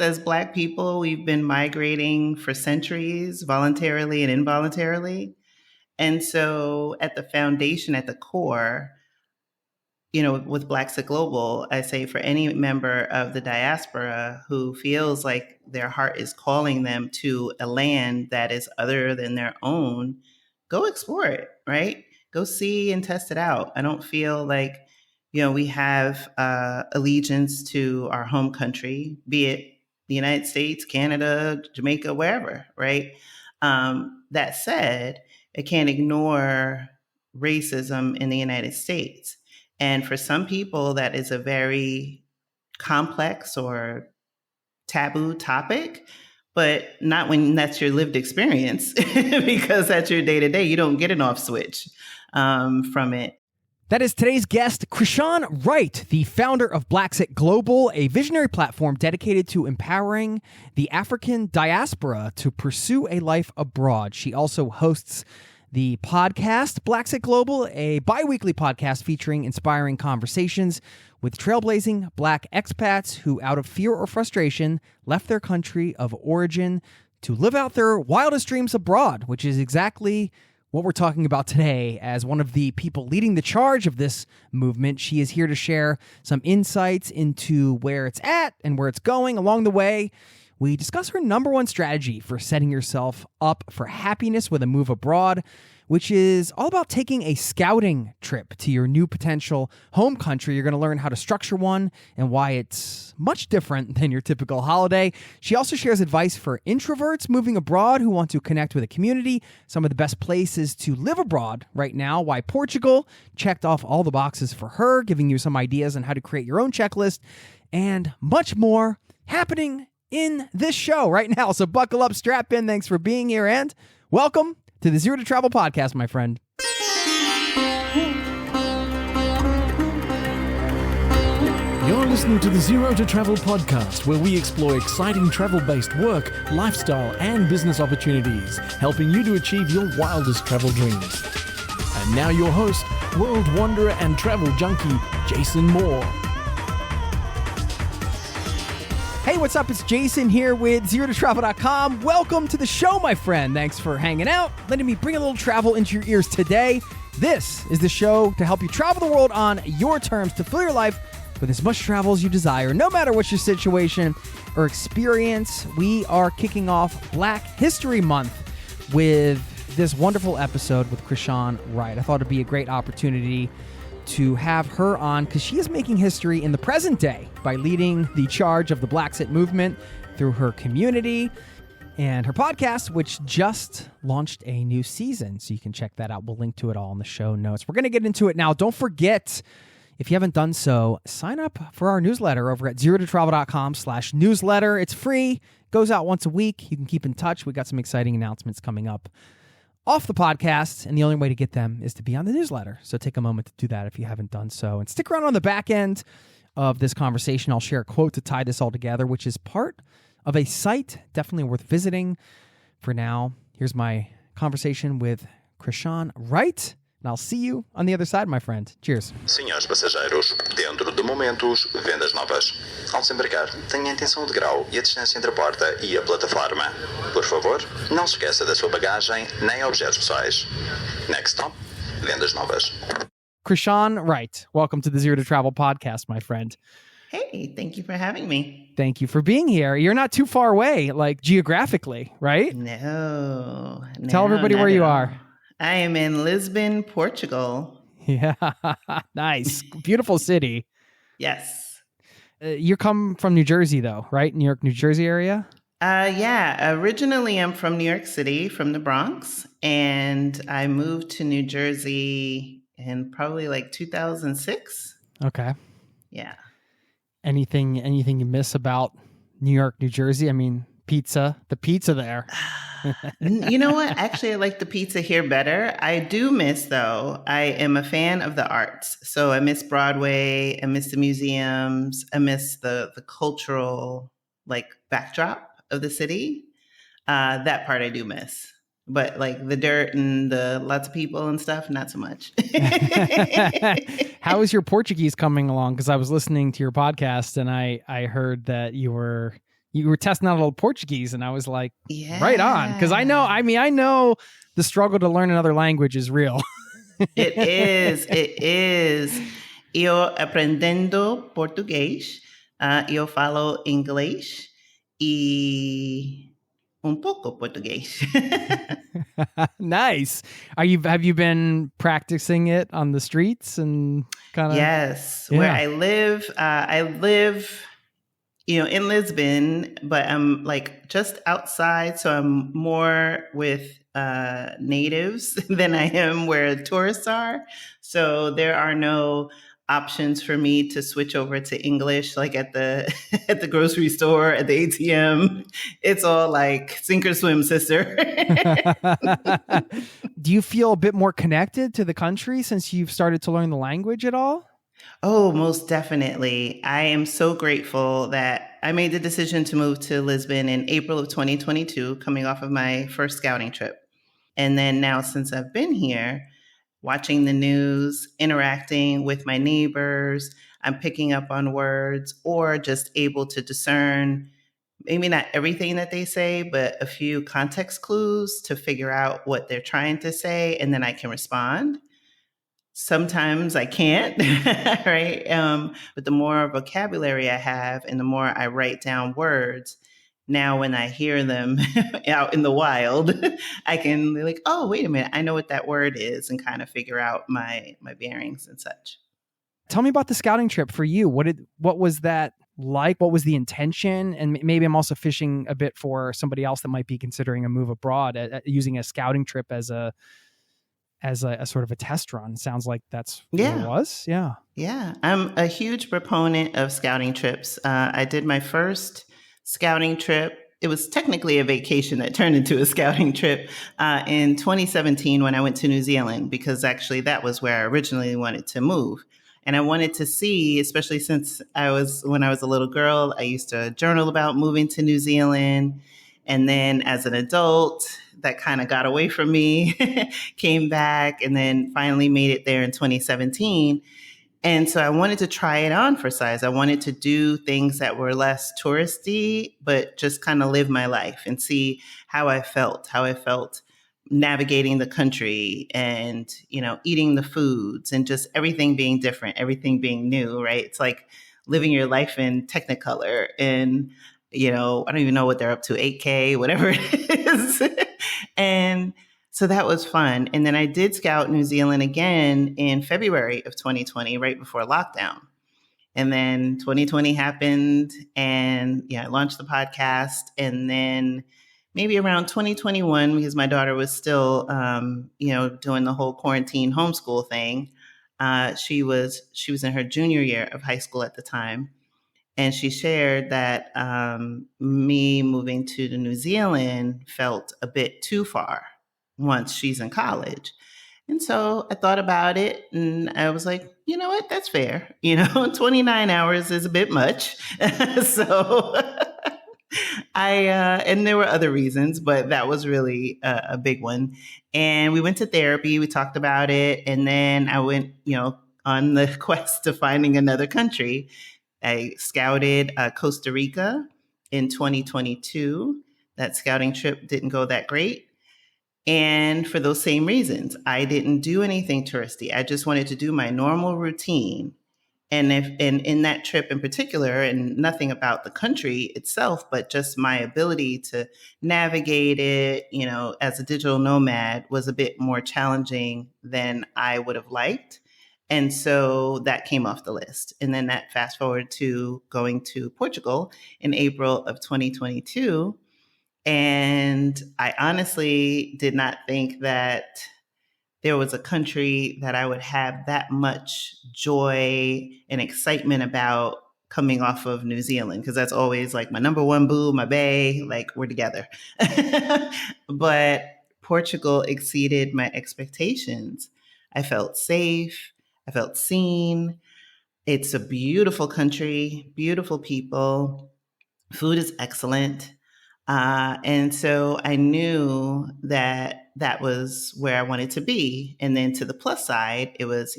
as Black people, we've been migrating for centuries, voluntarily and involuntarily. And so at the foundation, at the core, with Blaxit Global, I say for any member of the diaspora who feels like their heart is calling them to a land that is other than their own, go explore it, right? Go see and test it out. I don't feel like, we have allegiance to our home country, be it the United States, Canada, Jamaica, wherever, right? That said, I can't ignore racism in the United States. And for some people, that is a very complex or taboo topic, but not when that's your lived experience, because that's your day-to-day. You don't get an off switch from it. That is today's guest, Chrishan Wright, the founder of Blaxit Global, a visionary platform dedicated to empowering the African diaspora to pursue a life abroad. She also hosts the podcast Blaxit Global, a bi-weekly podcast featuring inspiring conversations with trailblazing Black expats who, out of fear or frustration, left their country of origin to live out their wildest dreams abroad, which is exactly what we're talking about today. As one of the people leading the charge of this movement, she is here to share some insights into where it's at and where it's going along the way. We discuss her number one strategy for setting yourself up for happiness with a move abroad, which is all about taking a scouting trip to your new potential home country. You're going to learn how to structure one and why it's much different than your typical holiday. She also shares advice for introverts moving abroad who want to connect with a community, some of the best places to live abroad right now, why Portugal checked off all the boxes for her, giving you some ideas on how to create your own checklist, and much more happening in this show right now. So buckle up, strap in. Thanks for being here, and welcome to the Zero to Travel podcast, my friend. You're listening to the Zero to Travel podcast, where we explore exciting travel-based work, lifestyle, and business opportunities, helping you to achieve your wildest travel dreams. And now your host, world wanderer and travel junkie, Jason Moore. Hey, what's up? It's Jason here with ZeroToTravel.com. Welcome to the show, my friend. Thanks for hanging out, letting me bring a little travel into your ears today. This is the show to help you travel the world on your terms, to fill your life with as much travel as you desire, no matter what your situation or experience. We are kicking off Black History Month with this wonderful episode with Chrishan Wright. I thought it'd be a great opportunity to have her on because she is making history in the present day by leading the charge of the Blaxit movement through her community and her podcast, which just launched a new season. So you can check that out. We'll link to it all in the show notes. We're going to get into it now. Don't forget, if you haven't done so, sign up for our newsletter over at zerototravel.com/newsletter. It's free, goes out once a week. You can keep in touch. We got some exciting announcements coming up off the podcast, and the only way to get them is to be on the newsletter. So take a moment to do that if you haven't done so. And stick around on the back end of this conversation. I'll share a quote to tie this all together, which is part of a site definitely worth visiting. For now, here's my conversation with Chrishan Wright, and I'll see you on the other side, my friend. Cheers. Senhores passageiros, dentro de momentos, vendas novas. Ao desembarcar, tenha a intenção de grau e a distância entre a porta e a plataforma. Por favor, não se esqueça da sua bagagem nem objetos pessoais. Next stop, vendas novas. Chrishan Wright, welcome to the Zero to Travel podcast, my friend. Hey, thank you for having me. Thank you for being here. You're not too far away, like geographically, right? No. Tell everybody where you are. I am in Lisbon, Portugal. Yeah, nice. Beautiful city. Yes. You come from New Jersey, though, right? New York, New Jersey area? Yeah. Originally, I'm from New York City, from the Bronx, and I moved to New Jersey in probably like 2006. Okay. Yeah. Anything you miss about New York, New Jersey? I mean, the pizza there. You know what? Actually, I like the pizza here better. I do miss, though, I am a fan of the arts. So I miss Broadway. I miss the museums. I miss the cultural backdrop of the city. That part I do miss. But like the dirt and the lots of people and stuff, not so much. How is your Portuguese coming along? Because I was listening to your podcast and I heard that you were you were testing out a little Portuguese, and I was like, Yeah. right on. Because I know the struggle to learn another language is real. It is. It is. Eu aprendendo português. Eu falo inglês e pouco português. Nice. Have you been practicing it on the streets and kind of? Yes. Yeah. Where I live, in Lisbon, but I'm like just outside. So I'm more with natives than I am where tourists are. So there are no options for me to switch over to English, like at the at the grocery store, at the ATM. It's all like sink or swim, sister. Do you feel a bit more connected to the country since you've started to learn the language at all? Oh, most definitely. I am so grateful that I made the decision to move to Lisbon in April of 2022, coming off of my first scouting trip. And then now, since I've been here, watching the news, interacting with my neighbors, I'm picking up on words or just able to discern maybe not everything that they say, but a few context clues to figure out what they're trying to say, and then I can respond. Sometimes I can't, right? But the more vocabulary I have and the more I write down words, now when I hear them out in the wild, I can be like, oh, wait a minute, I know what that word is, and kind of figure out my bearings and such. Tell me about the scouting trip for you. What was that like? What was the intention? And maybe I'm also fishing a bit for somebody else that might be considering a move abroad, using a scouting trip as a sort of a test run. Sounds like that's what it was. Yeah. Yeah. I'm a huge proponent of scouting trips. I did my first scouting trip. It was technically a vacation that turned into a scouting trip in 2017 when I went to New Zealand, because actually that was where I originally wanted to move. And I wanted to see, especially since when I was a little girl, I used to journal about moving to New Zealand. And then as an adult, that kind of got away from me, came back, and then finally made it there in 2017. And so I wanted to try it on for size. I wanted to do things that were less touristy, but just kind of live my life and see how I felt navigating the country and, eating the foods and just everything being different, everything being new, right? It's like living your life in Technicolor and, I don't even know what they're up to, 8K, whatever it is. And so that was fun. And then I did scout New Zealand again in February of 2020, right before lockdown. And then 2020 happened and I launched the podcast. And then maybe around 2021, because my daughter was still, doing the whole quarantine homeschool thing. She was in her junior year of high school at the time. And she shared that me moving to New Zealand felt a bit too far once she's in college. And so I thought about it and I was like, you know what, that's fair. 29 hours is a bit much. So and there were other reasons, but that was really a big one. And we went to therapy, we talked about it. And then I went, on the quest to finding another country. I scouted Costa Rica in 2022. That scouting trip didn't go that great. And for those same reasons, I didn't do anything touristy. I just wanted to do my normal routine. And in that trip in particular, and nothing about the country itself, but just my ability to navigate it, as a digital nomad was a bit more challenging than I would have liked. And so that came off the list. And then that fast forward to going to Portugal in April of 2022. And I honestly did not think that there was a country that I would have that much joy and excitement about coming off of New Zealand, because that's always like my number one boo, my bae, like we're together. But Portugal exceeded my expectations. I felt safe. I felt seen. It's a beautiful country, beautiful people. Food is excellent. And so I knew that that was where I wanted to be. And then to the plus side, it was,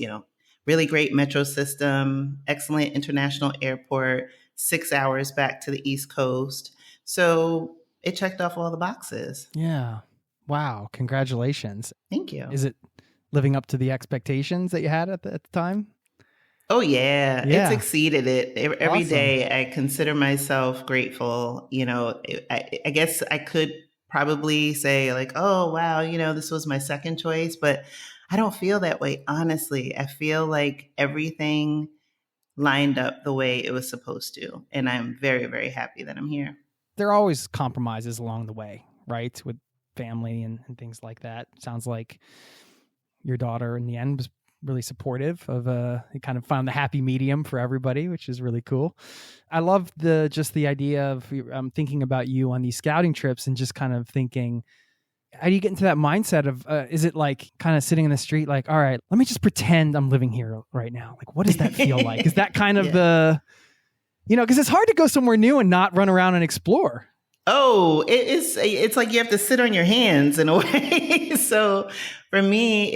really great metro system, excellent international airport, 6 hours back to the East Coast. So it checked off all the boxes. Yeah. Wow. Congratulations. Thank you. Is it living up to the expectations that you had at the time? Oh, yeah. Yeah. It's exceeded it. Every Awesome. day I consider myself grateful. I guess I could probably say like, oh, wow, this was my second choice, but I don't feel that way. Honestly, I feel like everything lined up the way it was supposed to. And I'm very, very happy that I'm here. There are always compromises along the way, right? With family and things like that. Sounds like your daughter in the end was really supportive of it kind of found the happy medium for everybody, which is really cool. I love the idea of thinking about you on these scouting trips and just kind of thinking, how do you get into that mindset of, is it like kind of sitting in the street, like, all right, let me just pretend I'm living here right now. Like, what does that feel like? Is that kind of because it's hard to go somewhere new and not run around and explore. Oh, it's like you have to sit on your hands in a way. So for me,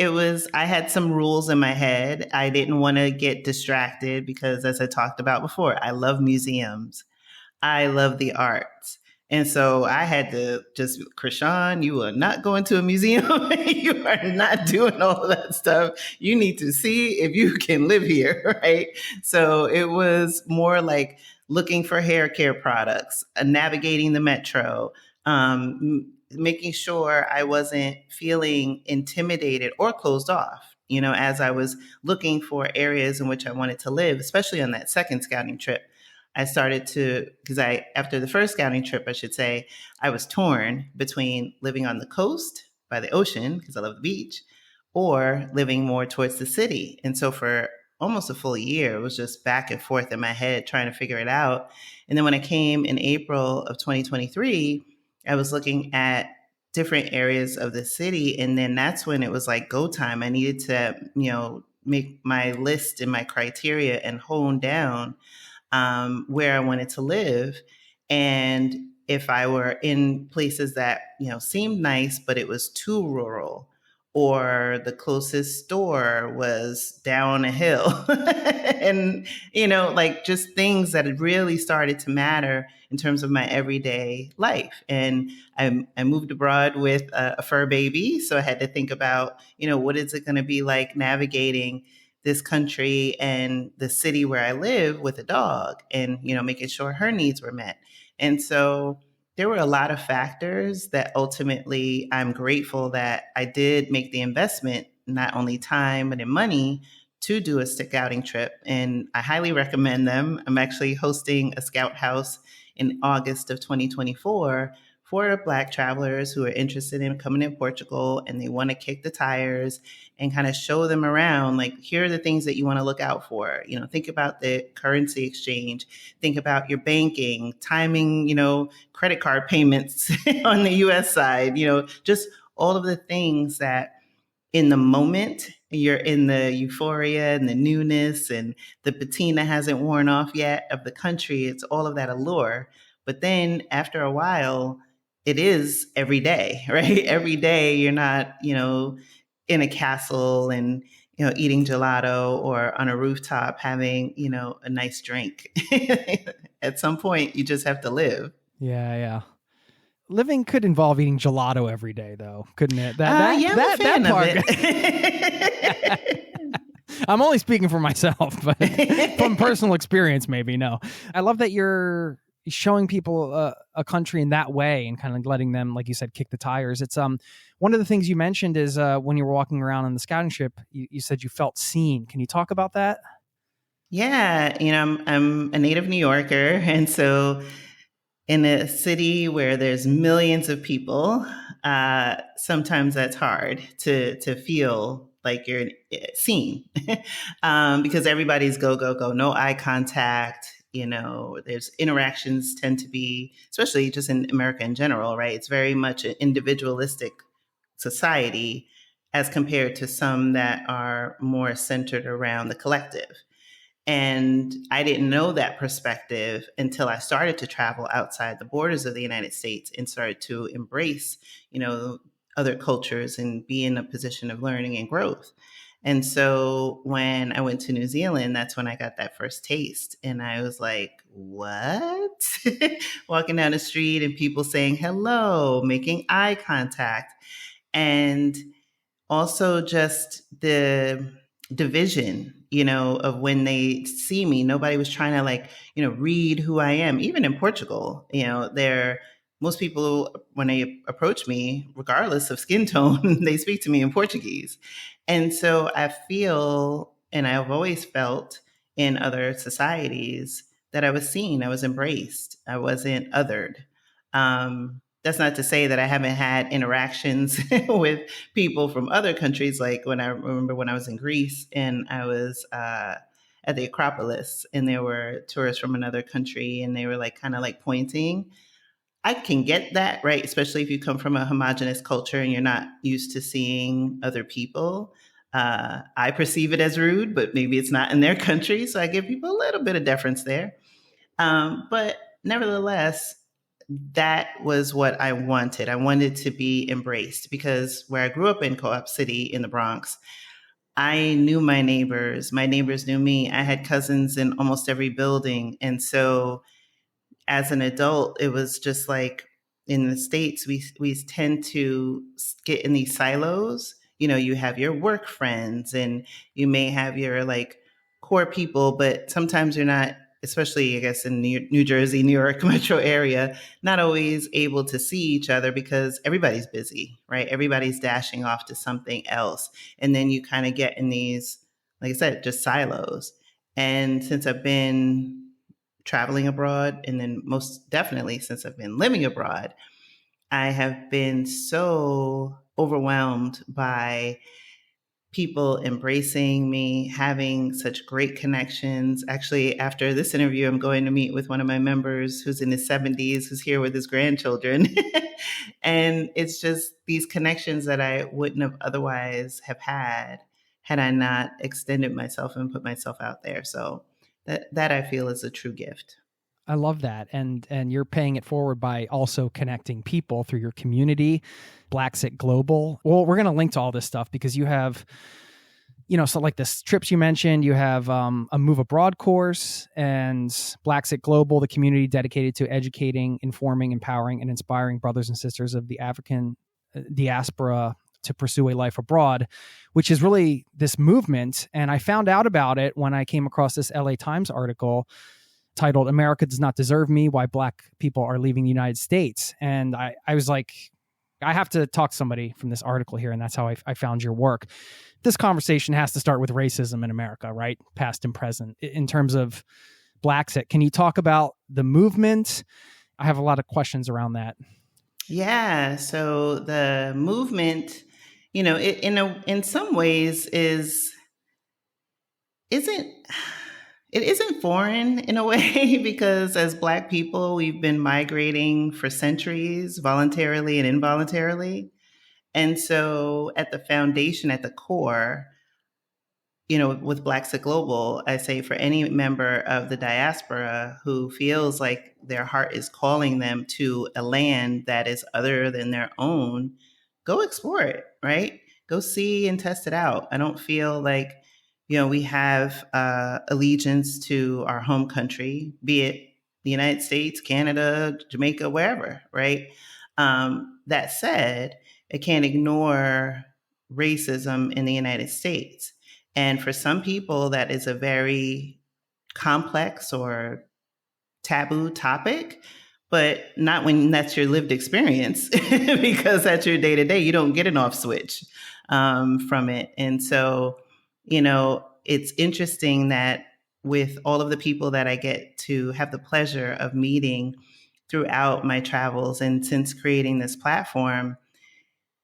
I had some rules in my head. I didn't want to get distracted because, as I talked about before, I love museums. I love the arts. And so I had to just, Chrishan, you are not going to a museum. You are not doing all of that stuff. You need to see if you can live here, right? So it was more like looking for hair care products, navigating the metro, making sure I wasn't feeling intimidated or closed off, as I was looking for areas in which I wanted to live, especially on that second scouting trip. I started to, after the first scouting trip, I should say, I was torn between living on the coast by the ocean, because I love the beach, or living more towards the city. And so for almost a full year, it was just back and forth in my head trying to figure it out. And then when I came in April of 2023, I was looking at different areas of the city. And then that's when it was like go time. I needed to, make my list and my criteria and hone down where I wanted to live. And if I were in places that, seemed nice, but it was too rural, or the closest store was down a hill and, like just things that had really started to matter in terms of my everyday life. And I moved abroad with a fur baby. So I had to think about, what is it going to be like navigating this country and the city where I live with a dog and, making sure her needs were met. And so there were a lot of factors that ultimately I'm grateful that I did make the investment, not only time, but in money to do a scouting trip. And I highly recommend them. I'm actually hosting a scout house in August of 2024 for Black travelers who are interested in coming to Portugal and they want to kick the tires and kind of show them around, like, here are the things that you want to look out for. Think about the currency exchange, think about your banking, timing, credit card payments on the US side, just all of the things that in the moment you're in the euphoria and the newness and the patina hasn't worn off yet of the country. It's all of that allure. But then after a while, it is every day, right? Every day you're not, in a castle and, eating gelato or on a rooftop having, a nice drink. At some point, you just have to live. Yeah. Living could involve eating gelato every day, though, couldn't it? I'm a fan part. of it. I'm only speaking for myself, but from personal experience, maybe no. I love that you're showing people a country in that way and kind of letting them, like you said, kick the tires. It's one of the things you mentioned is when you were walking around on the scouting trip, you said you felt seen. Can you talk about that? Yeah, I'm a native New Yorker, and so in a city where there's millions of people, sometimes that's hard to feel like you're seen because everybody's go, no eye contact. There's interactions tend to be, especially just in America in general, right? It's very much an individualistic society as compared to some that are more centered around the collective. And I didn't know that perspective until I started to travel outside the borders of the United States and started to embrace, other cultures and be in a position of learning and growth. And so when I went to New Zealand, that's when I got that first taste. And I was like, what? Walking down the street and people saying hello, making eye contact. And also just the division, of when they see me. Nobody was trying to read who I am. Even in Portugal, most people, when they approach me, regardless of skin tone, they speak to me in Portuguese. And so I feel, and I've always felt in other societies, that I was seen, I was embraced, I wasn't othered. That's not to say that I haven't had interactions with people from other countries. Like when I remember when I was in Greece and I was at the Acropolis and there were tourists from another country and they were kind of pointing. I can get that, right? Especially if you come from a homogenous culture and you're not used to seeing other people. I perceive it as rude, but maybe it's not in their country. So I give people a little bit of deference there. But nevertheless, that was what I wanted. I wanted to be embraced because where I grew up in Co-op City in the Bronx, I knew my neighbors. My neighbors knew me. I had cousins in almost every building. And so as an adult, it was just like in the States, we tend to get in these silos. You have your work friends and you may have your core people, but sometimes you're not, especially I guess in New Jersey, New York metro area, not always able to see each other because everybody's busy, right? Everybody's dashing off to something else. And then you kind of get in these, like I said, just silos. And since I've been traveling abroad, and then most definitely since I've been living abroad, I have been so overwhelmed by people embracing me, having such great connections. Actually, after this interview, I'm going to meet with one of my members who's in his 70s, who's here with his grandchildren. And it's just these connections that I wouldn't have otherwise have had I not extended myself and put myself out there. So that I feel is a true gift. I love that. And you're paying it forward by also connecting people through your community, Blaxit Global. Well, we're going to link to all this stuff because you have, so like the trips you mentioned, you have a Move Abroad course and Blaxit Global, the community dedicated to educating, informing, empowering, and inspiring brothers and sisters of the African diaspora to pursue a life abroad, which is really this movement. And I found out about it when I came across this LA Times article titled "America Does Not Deserve Me, Why Black People Are Leaving the United States." And I was like, I have to talk to somebody from this article here. And that's how I found your work. This conversation has to start with racism in America, right? Past and present. In terms of Blaxit, can you talk about the movement? I have a lot of questions around that. Yeah. So the movement, in some ways isn't foreign in a way because as Black people, we've been migrating for centuries, voluntarily and involuntarily. And so at the foundation, at the core, with Blaxit Global, I say for any member of the diaspora who feels like their heart is calling them to a land that is other than their own, go explore it, right? Go see and test it out. I don't feel like, we have allegiance to our home country, be it the United States, Canada, Jamaica, wherever, right? That said, I can't ignore racism in the United States. And for some people, that is a very complex or taboo topic, but not when that's your lived experience, because that's your day to day. You don't get an off switch from it. And so, it's interesting that with all of the people that I get to have the pleasure of meeting throughout my travels and since creating this platform,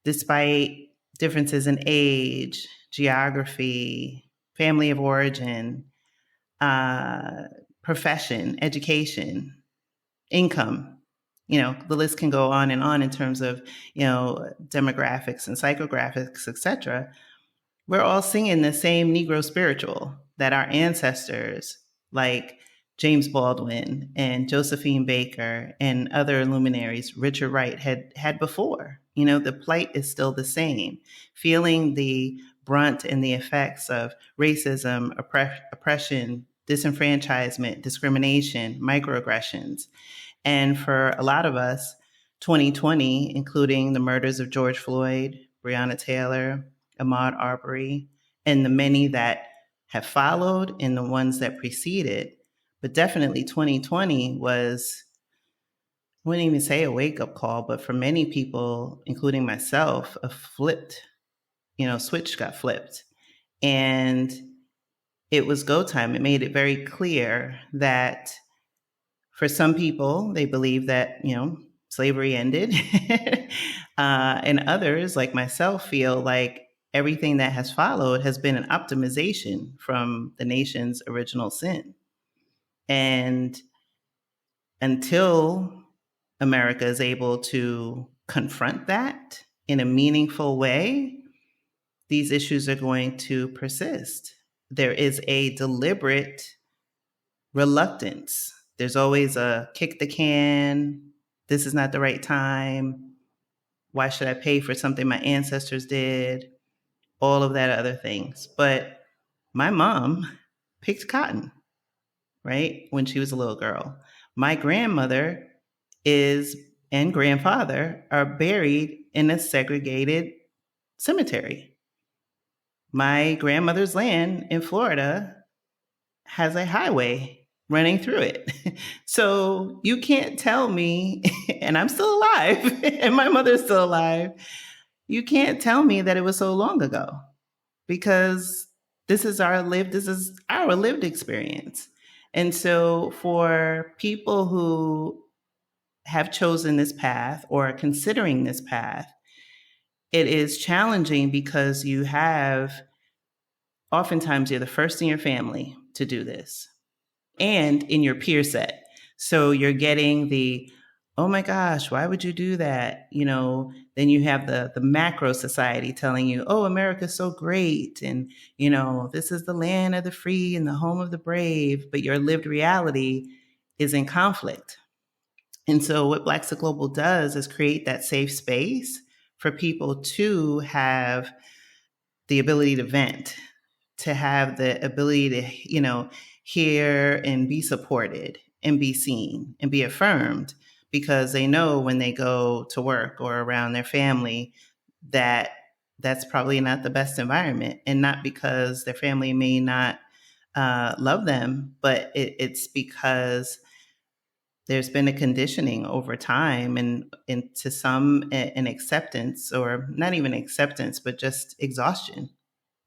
despite differences in age, geography, family of origin, profession, education, income, the list can go on in terms of, demographics and psychographics, etc. We're all singing the same Negro spiritual that our ancestors, like James Baldwin and Josephine Baker and other luminaries, Richard Wright, had before. The plight is still the same. Feeling the brunt and the effects of racism, oppression, disenfranchisement, discrimination, microaggressions. And for a lot of us, 2020, including the murders of George Floyd, Breonna Taylor, Ahmaud Arbery, and the many that have followed and the ones that preceded, but definitely 2020 was, I wouldn't even say a wake-up call, but for many people, including myself, a flipped, switch got flipped. And it was go time. It made it very clear that for some people, they believe that, slavery ended. And others, like myself, feel like everything that has followed has been an optimization from the nation's original sin. And until America is able to confront that in a meaningful way, these issues are going to persist. There is a deliberate reluctance. There's always a kick the can. This is not the right time. Why should I pay for something my ancestors did? All of that other things. But my mom picked cotton, right? When she was a little girl. My grandmother and grandfather are buried in a segregated cemetery. My grandmother's land in Florida has a highway running through it. So you can't tell me, and I'm still alive, and my mother's still alive, you can't tell me that it was so long ago, because this is our lived experience. And so for people who have chosen this path or are considering this path, it is challenging because oftentimes you're the first in your family to do this and in your peer set. So you're getting the, oh my gosh, why would you do that? Then you have the macro society telling you, oh, America's so great. And, this is the land of the free and the home of the brave. But your lived reality is in conflict. And so what Blaxit Global does is create that safe space for people to have the ability to vent, to have the ability to, hear and be supported and be seen and be affirmed, because they know when they go to work or around their family that that's probably not the best environment, and not because their family may not love them, but it's because there's been a conditioning over time and to some an acceptance, or not even acceptance, but just exhaustion,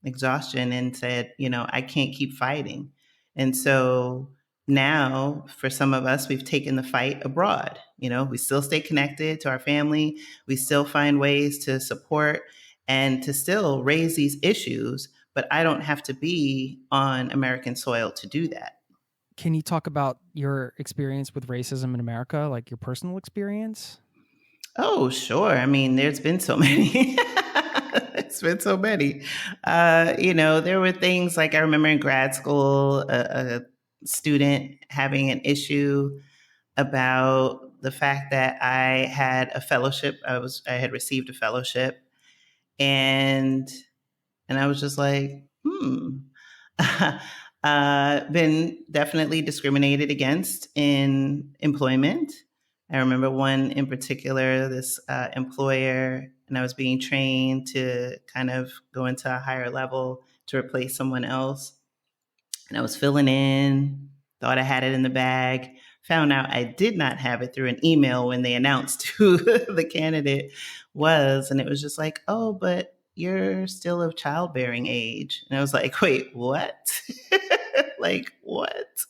and said, I can't keep fighting. And so now for some of us, we've taken the fight abroad. We still stay connected to our family. We still find ways to support and to still raise these issues, but I don't have to be on American soil to do that. Can you talk about your experience with racism in America, like your personal experience? Oh, sure. I mean, there's been so many. It's been so many. There were things like, I remember in grad school, a student having an issue about the fact that I had a fellowship. I had received a fellowship, and I was just like, been definitely discriminated against in employment. I remember one in particular, this employer, and I was being trained to kind of go into a higher level to replace someone else. And I was filling in, thought I had it in the bag, found out I did not have it through an email when they announced who the candidate was. And it was just like, oh, but you're still of childbearing age. And I was like, wait, what? Like, what?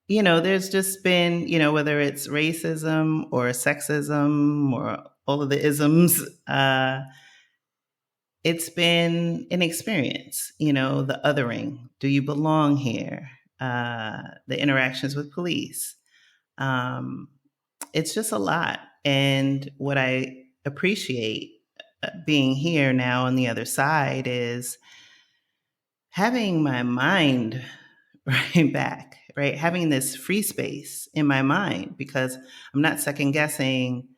There's just been, whether it's racism or sexism or all of the isms, it's been an experience, the othering. Do you belong here? The interactions with police. It's just a lot. And what I appreciate being here now on the other side is having my mind right back, right? Having this free space in my mind, because I'm not second guessing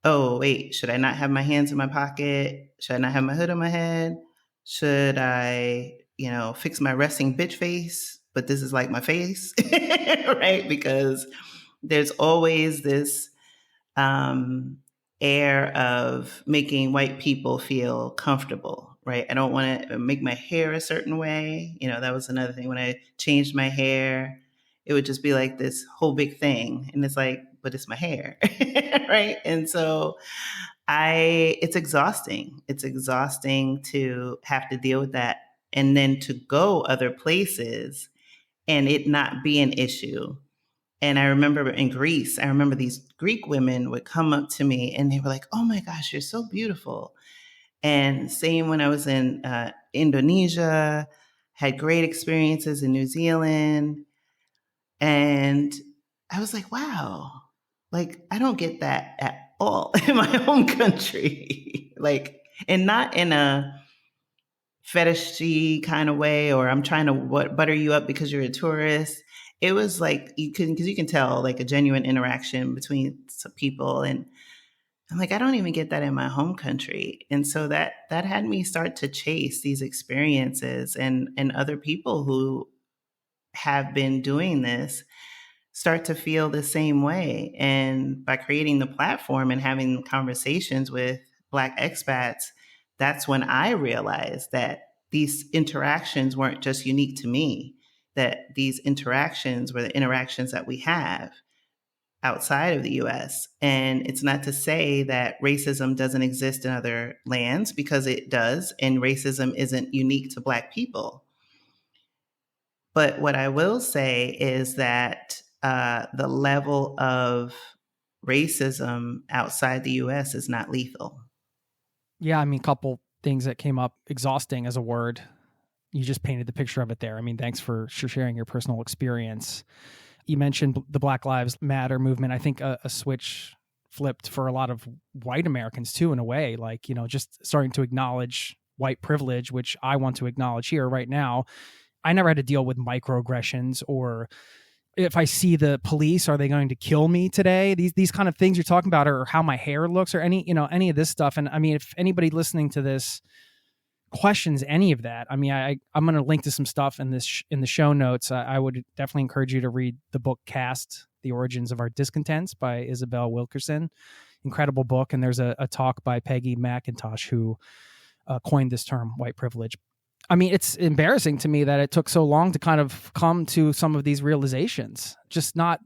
oh, wait, should I not have my hands in my pocket? Should I not have my hood on my head? Should I, fix my resting bitch face? But this is like my face, right? Because there's always this air of making white people feel comfortable, right? I don't want to make my hair a certain way. That was another thing. When I changed my hair, it would just be like this whole big thing. And it's like, but it's my hair, right? And so it's exhausting. It's exhausting to have to deal with that. And then to go other places and it not be an issue. And I remember in Greece, these Greek women would come up to me and they were like, oh my gosh, you're so beautiful. And same when I was in Indonesia, had great experiences in New Zealand. And I was like, wow, like I don't get that at all in my home country. Like, and not in a fetishy kind of way, or I'm trying to butter you up because you're a tourist. It was like, because you can tell like a genuine interaction between some people. And I'm like, I don't even get that in my home country. And so that had me start to chase these experiences, and other people who have been doing this start to feel the same way. And by creating the platform and having conversations with Black expats, that's when I realized that these interactions weren't just unique to me, that these interactions were the interactions that we have outside of the US. And it's not to say that racism doesn't exist in other lands, because it does, and racism isn't unique to Black people. But what I will say is that the level of racism outside the US is not lethal. Yeah, I mean, couple things that came up. Exhausting as a word. You just painted the picture of it there. I mean, thanks for sharing your personal experience. You mentioned the Black Lives Matter movement. I think a switch flipped for a lot of white Americans too, in a way, like, just starting to acknowledge white privilege, which I want to acknowledge here right now. I never had to deal with microaggressions, or if I see the police, are they going to kill me today? These kind of things you're talking about, or how my hair looks, or any of this stuff. And I mean, if anybody listening to this questions any of that, I mean, I'm going to link to some stuff in the show notes. I would definitely encourage you to read the book Caste: The Origins of Our Discontents by Isabel Wilkerson. Incredible book. And there's a talk by Peggy McIntosh, who coined this term, white privilege. I mean, it's embarrassing to me that it took so long to kind of come to some of these realizations, just not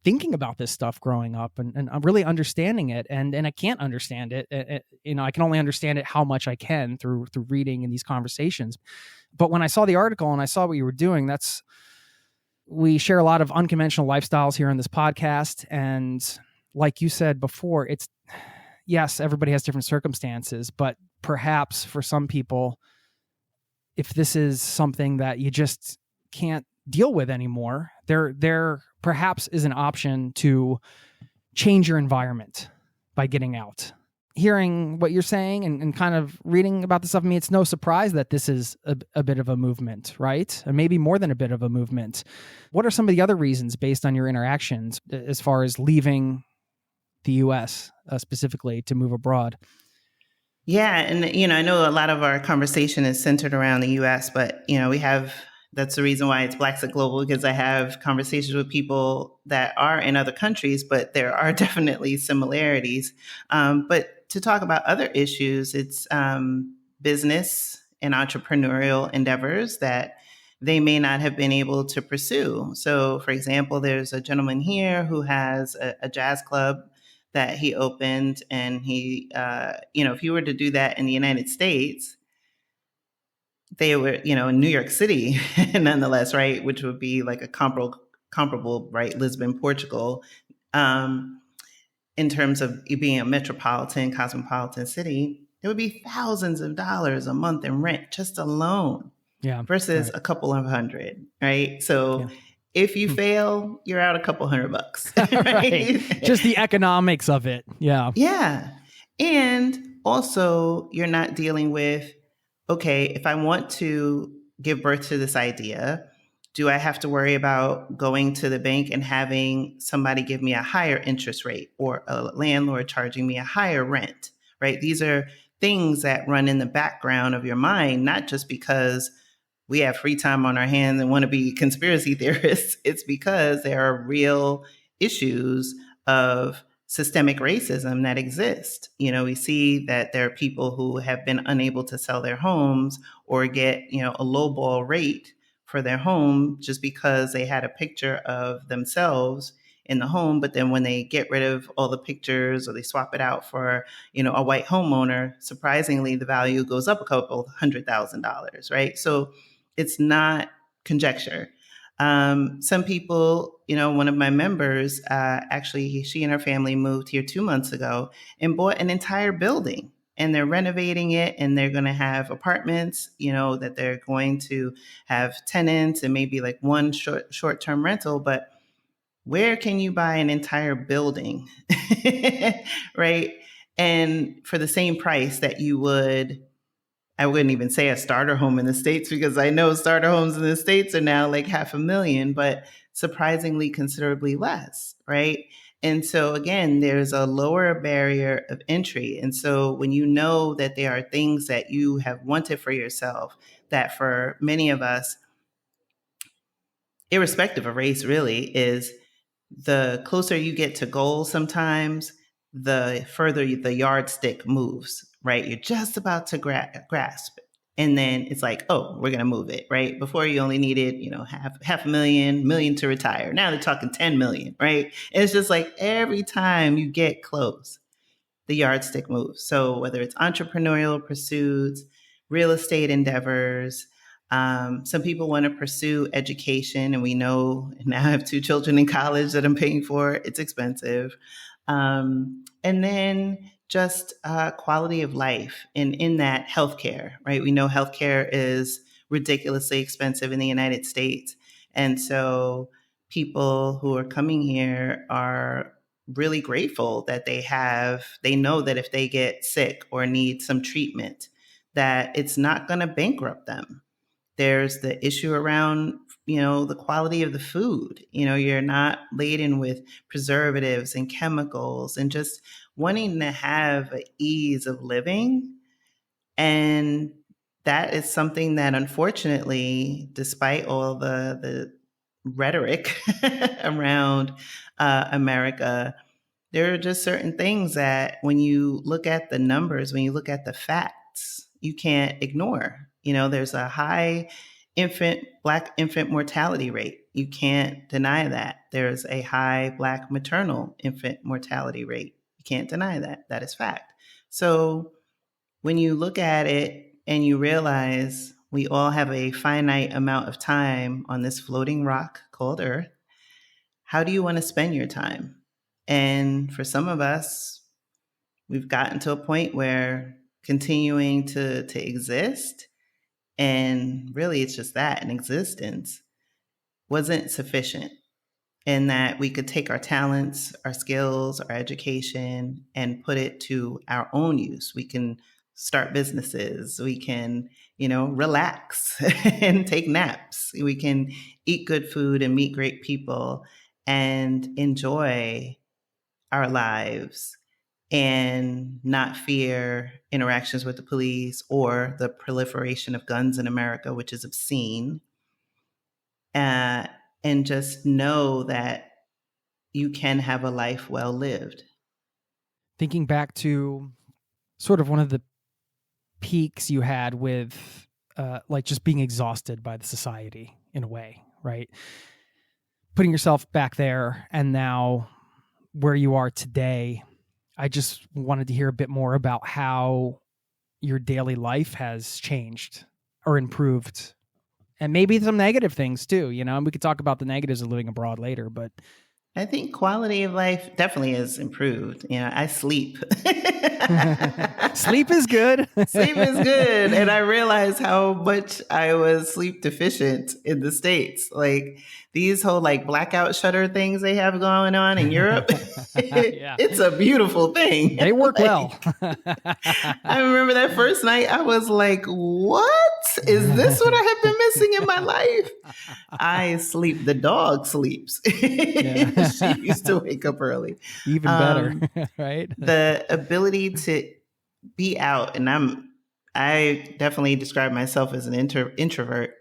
thinking about this stuff growing up and really understanding it. And I can't understand it. I can only understand it how much I can through reading and these conversations. But when I saw the article and I saw what you were doing, we share a lot of unconventional lifestyles here on this podcast. And like you said before, yes, everybody has different circumstances, but perhaps for some people, if this is something that you just can't deal with anymore, there perhaps is an option to change your environment by getting out. Hearing what you're saying and kind of reading about this stuff, I mean, it's no surprise that this is a bit of a movement, right? And maybe more than a bit of a movement. What are some of the other reasons based on your interactions as far as leaving the U.S. Specifically to move abroad? Yeah. And, I know a lot of our conversation is centered around the US, but, that's the reason why it's Blaxit Global, because I have conversations with people that are in other countries, but there are definitely similarities. But to talk about other issues, it's business and entrepreneurial endeavors that they may not have been able to pursue. So, for example, there's a gentleman here who has a jazz club that he opened, and he, if you were to do that in the United States, they were, in New York City, nonetheless, right, which would be like a comparable, right, Lisbon, Portugal, in terms of being a metropolitan, cosmopolitan city, it would be thousands of dollars a month in rent just alone, versus a couple of hundred, right? So if you fail, you're out a couple $100, right? Just the economics of it. Yeah. Yeah. And also, you're not dealing with, okay, if I want to give birth to this idea, Do I have to worry about going to the bank and having somebody give me a higher interest rate or a landlord charging me a higher rent, right? These are things that run in the background of your mind, not just because we have free time on our hands and want to be conspiracy theorists. It's because there are real issues of systemic racism that exist. We see that there are people who have been unable to sell their homes or get, a lowball rate for their home just because they had a picture of themselves in the home. But then when they get rid of all the pictures or they swap it out for, a white homeowner, surprisingly, the value goes up a couple $100,000, right? So it's not conjecture. Some people, one of my members, actually, she and her family moved here 2 months ago and bought an entire building, and they're renovating it, and they're going to have apartments, that they're going to have tenants and maybe like one short-term rental. But where can you buy an entire building, right? And for the same price that you would, I wouldn't even say a starter home in the States, because I know starter homes in the States are now like $500,000, but surprisingly considerably less, right? And so again, there's a lower barrier of entry. And so when you know that there are things that you have wanted for yourself, that for many of us, irrespective of race really, is the closer you get to goals sometimes, the further the yardstick moves, right? You're just about to grasp it. And then it's like, oh, we're going to move it, right? Before you only needed, half a million to retire. Now they're talking 10 million, right? And it's just like every time you get close, the yardstick moves. So whether it's entrepreneurial pursuits, real estate endeavors, some people want to pursue education, and we know now I have 2 children in college that I'm paying for. It's expensive. And then just quality of life, and in that healthcare, right? We know healthcare is ridiculously expensive in the United States. And so people who are coming here are really grateful that they know that if they get sick or need some treatment, that it's not going to bankrupt them. There's the issue around, the quality of the food. You're not laden with preservatives and chemicals, and just wanting to have an ease of living. And that is something that, unfortunately, despite all the rhetoric around America, there are just certain things that when you look at the numbers, when you look at the facts, you can't ignore. There's a high Black infant mortality rate. You can't deny that. There's a high Black maternal infant mortality rate. You can't deny that. That is fact. So when you look at it and you realize we all have a finite amount of time on this floating rock called Earth, how do you want to spend your time? And for some of us, we've gotten to a point where continuing to exist, and really it's just that, an existence, wasn't sufficient. And that we could take our talents, our skills, our education, and put it to our own use. We can start businesses. We can, relax and take naps. We can eat good food and meet great people and enjoy our lives and not fear interactions with the police or the proliferation of guns in America, which is obscene. And just know that you can have a life well lived. Thinking back to sort of one of the peaks you had with like just being exhausted by the society in a way, right? Putting yourself back there and now where you are today, I just wanted to hear a bit more about how your daily life has changed or improved. And maybe some negative things too, and we could talk about the negatives of living abroad later, but I think quality of life definitely has improved. I sleep. Sleep is good. Sleep is good. And I realized how much I was sleep deficient in the States. Like these whole like blackout shutter things they have going on in Europe. Yeah. It's a beautiful thing. They work well. I remember that first night I was like, what? Is this what I have been missing in my life? I sleep. The dog sleeps. Yeah. She used to wake up early. Even better, right? The ability to be out, and I definitely describe myself as an introvert,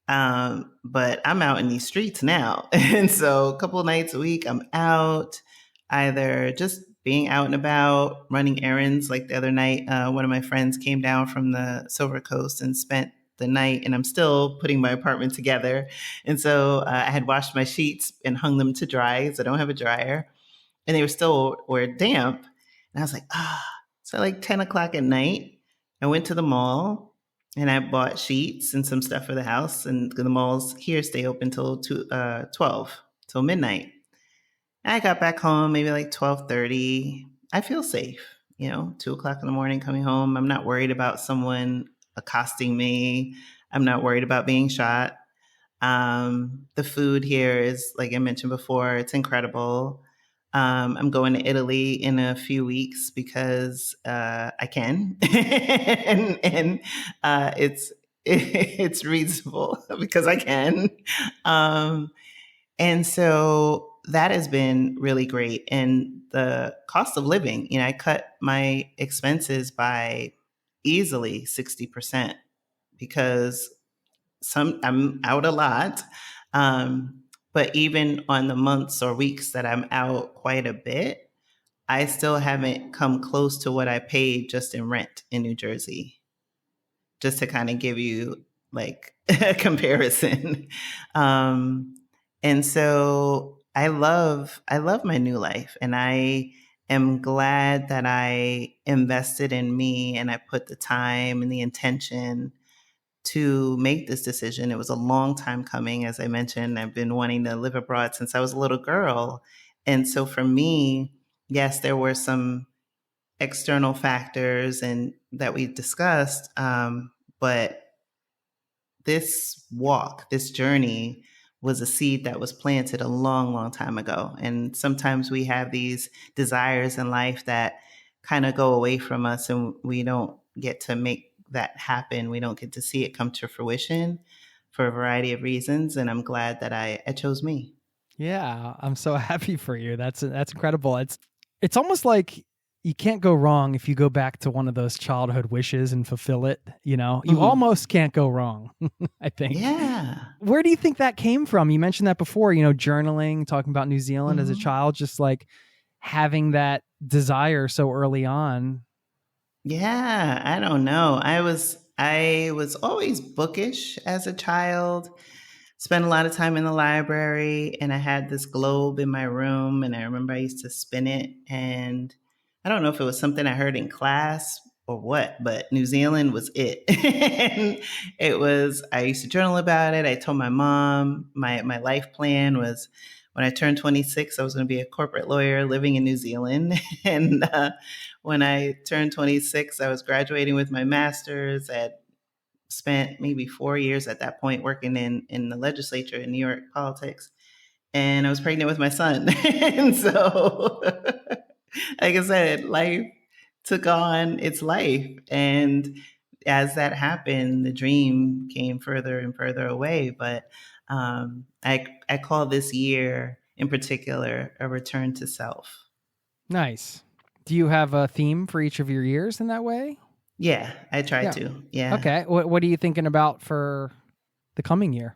but I'm out in these streets now. And so a couple of nights a week, I'm out, either just being out and about, running errands. Like the other night, one of my friends came down from the Silver Coast and spent the night, and I'm still putting my apartment together. And so I had washed my sheets and hung them to dry because I don't have a dryer, and they were damp. And I was like, So like 10 o'clock at night, I went to the mall and I bought sheets and some stuff for the house. And the malls here stay open till 12, till midnight. And I got back home maybe like 12:30. I feel safe, 2 o'clock in the morning coming home. I'm not worried about someone accosting me. I'm not worried about being shot. The food here is, like I mentioned before, it's incredible. I'm going to Italy in a few weeks because I can, and it's reasonable because I can, and so that has been really great. And the cost of living, I cut my expenses by easily 60% because I'm out a lot. But even on the months or weeks that I'm out quite a bit, I still haven't come close to what I paid just in rent in New Jersey, just to kind of give you like a comparison. And so I love my new life, and I am glad that I invested in me and I put the time and the intention to make this decision. It was a long time coming. As I mentioned, I've been wanting to live abroad since I was a little girl. And so for me, yes, there were some external factors and that we discussed, but this journey was a seed that was planted a long, long time ago. And sometimes we have these desires in life that kind of go away from us and we don't get to make that happen. We don't get to see it come to fruition for a variety of reasons. And I'm glad that I chose me. Yeah, I'm so happy for you. That's incredible. It's almost like you can't go wrong if you go back to one of those childhood wishes and fulfill it. You almost can't go wrong, I think. Yeah. Where do you think that came from? You mentioned that before, journaling, talking about New Zealand as a child, just like having that desire so early on. Yeah, I don't know. I was always bookish as a child. Spent a lot of time in the library, and I had this globe in my room, and I remember I used to spin it, and I don't know if it was something I heard in class or what, but New Zealand was it. And I used to journal about it. I told my mom my life plan was when I turned 26, I was going to be a corporate lawyer living in New Zealand. And when I turned 26, I was graduating with my master's. I had spent maybe 4 years at that point working in the legislature in New York politics. And I was pregnant with my son. And so, like I said, life took on its life. And as that happened, the dream came further and further away. But I call this year in particular a return to self. Nice. Do you have a theme for each of your years in that way? Yeah, I try to. Yeah. Okay. What are you thinking about for the coming year?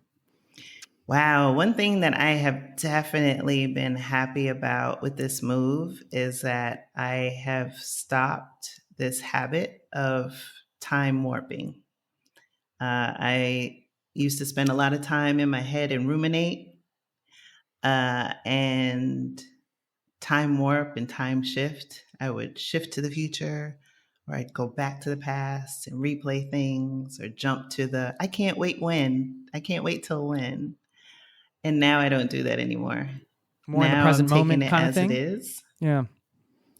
Wow. One thing that I have definitely been happy about with this move is that I have stopped this habit of time warping. I used to spend a lot of time in my head and ruminate, and time warp and time shift. I would shift to the future, or I'd go back to the past and replay things, or jump to I can't wait till when. And now I don't do that anymore. More in the Now I'm present taking moment it kind of as it thing. is. Yeah.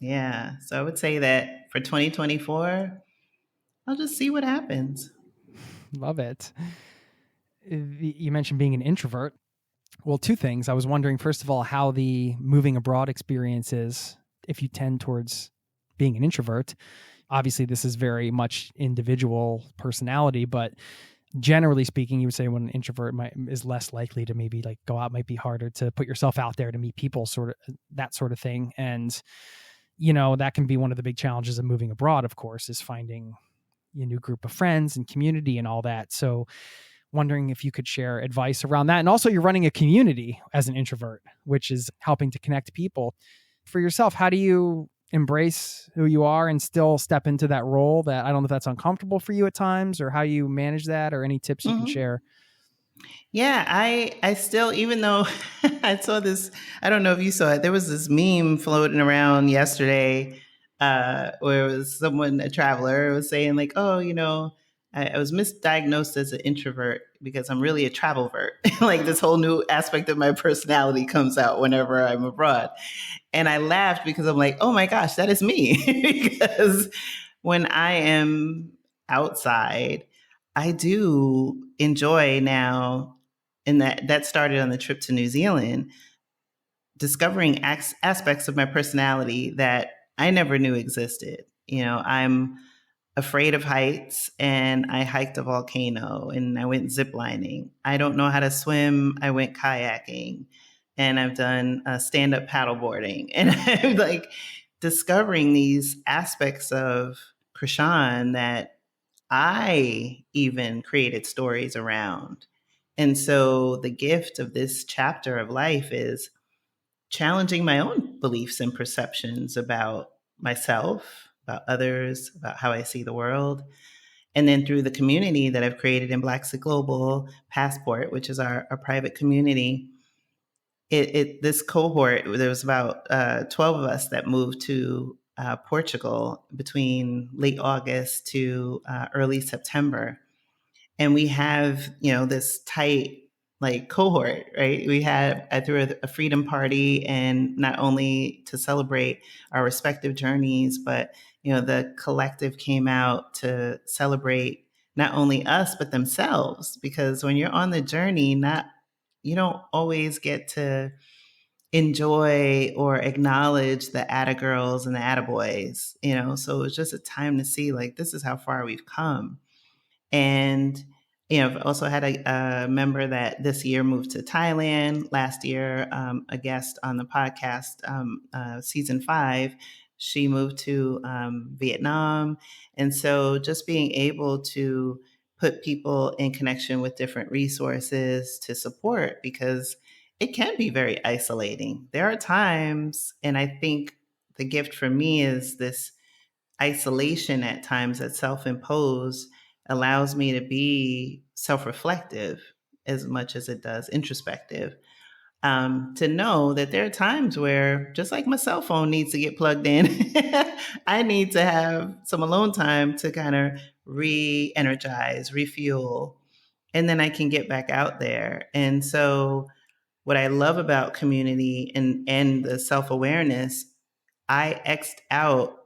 Yeah. So I would say that for 2024, I'll just see what happens. Love it. You mentioned being an introvert. Well, two things. I was wondering, first of all, how the moving abroad experience is if you tend towards being an introvert. Obviously, this is very much individual personality, but generally speaking, you would say when an introvert is less likely to maybe like go out, might be harder to put yourself out there to meet people, sort of that sort of thing. And, that can be one of the big challenges of moving abroad, of course, is finding a new group of friends and community and all that. So wondering if you could share advice around that. And also you're running a community as an introvert, which is helping to connect people. For yourself, how do you embrace who you are and still step into that role that I don't know if that's uncomfortable for you at times, or how you manage that, or any tips you can share? Yeah, I still, even though I saw this, I don't know if you saw it, there was this meme floating around yesterday where it was someone, a traveler, was saying like, oh, I was misdiagnosed as an introvert because I'm really a travelvert. Like this whole new aspect of my personality comes out whenever I'm abroad. And I laughed because I'm like, oh my gosh, that is me. Because when I am outside, I do enjoy now, and that started on the trip to New Zealand, discovering aspects of my personality that I never knew existed. I'm afraid of heights, and I hiked a volcano, and I went ziplining. I don't know how to swim. I went kayaking, and I've done stand-up paddleboarding. And I'm like discovering these aspects of Chrisahn that I even created stories around. And so the gift of this chapter of life is challenging my own beliefs and perceptions about myself, about others, about how I see the world. And then through the community that I've created in Blaxit Global Passport, which is our private community, this cohort, there was about 12 of us that moved to Portugal between late August to early September. And we have, this tight like cohort, right? I threw a freedom party, and not only to celebrate our respective journeys, but, the collective came out to celebrate not only us, but themselves. Because when you're on the journey, you don't always get to enjoy or acknowledge the atta girls and the atta boys, so it was just a time to see like, this is how far we've come. And, I've also had a member that this year moved to Thailand. Last year, a guest on the podcast, season 5, she moved to Vietnam. And so just being able to put people in connection with different resources to support, because it can be very isolating. There are times, and I think the gift for me is this isolation at times that's self-imposed allows me to be self-reflective as much as it does introspective. To know that there are times where, just like my cell phone needs to get plugged in, I need to have some alone time to kind of re-energize, refuel, and then I can get back out there. And so what I love about community and the self-awareness, I X'd out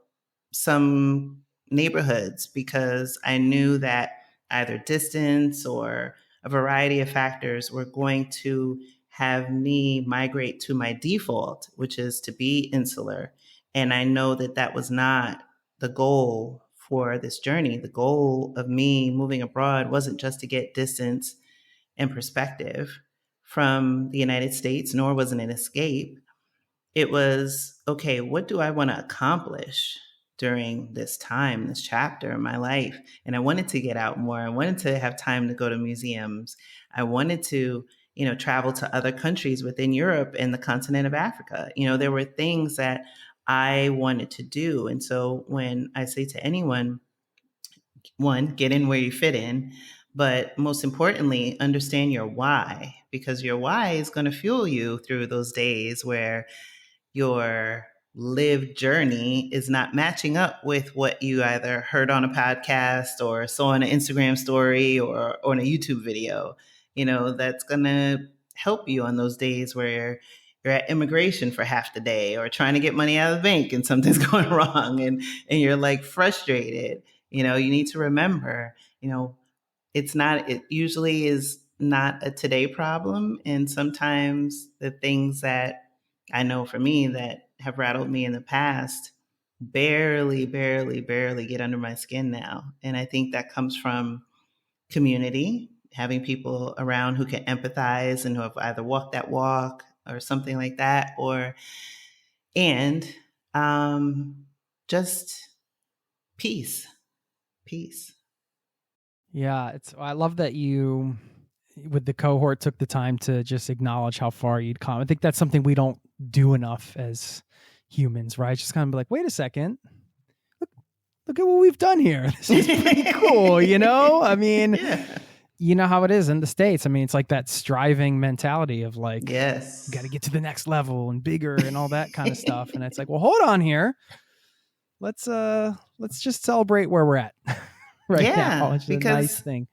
some neighborhoods because I knew that either distance or a variety of factors were going to have me migrate to my default, which is to be insular. And I know that that was not the goal for this journey. The goal of me moving abroad wasn't just to get distance and perspective from the United States, nor was it an escape. It was, okay, what do I want to accomplish during this time, this chapter in my life? And I wanted to get out more. I wanted to have time to go to museums. I wanted to, travel to other countries within Europe and the continent of Africa. There were things that I wanted to do. And so when I say to anyone, one, get in where you fit in, but most importantly, understand your why, because your why is going to fuel you through those days where your lived journey is not matching up with what you either heard on a podcast or saw in an Instagram story or in a YouTube video. That's going to help you on those days where you're at immigration for half the day or trying to get money out of the bank and something's going wrong and you're like frustrated. You need to remember, it usually is not a today problem. And sometimes the things that I know for me that have rattled me in the past barely get under my skin now. And I think that comes from community, having people around who can empathize and who have either walked that walk or something like that, and just peace. Yeah, I love that you, with the cohort, took the time to just acknowledge how far you'd come. I think that's something we don't do enough as humans, right? Just kind of be like, wait a second, look at what we've done here. This is pretty cool, I mean, Yeah. You know how it is in the States. I mean, it's like that striving mentality of like, Yes, got to get to the next level and bigger and all that kind of stuff. And it's like, well, hold on here. Let's just celebrate where we're at right now. It's a nice thing.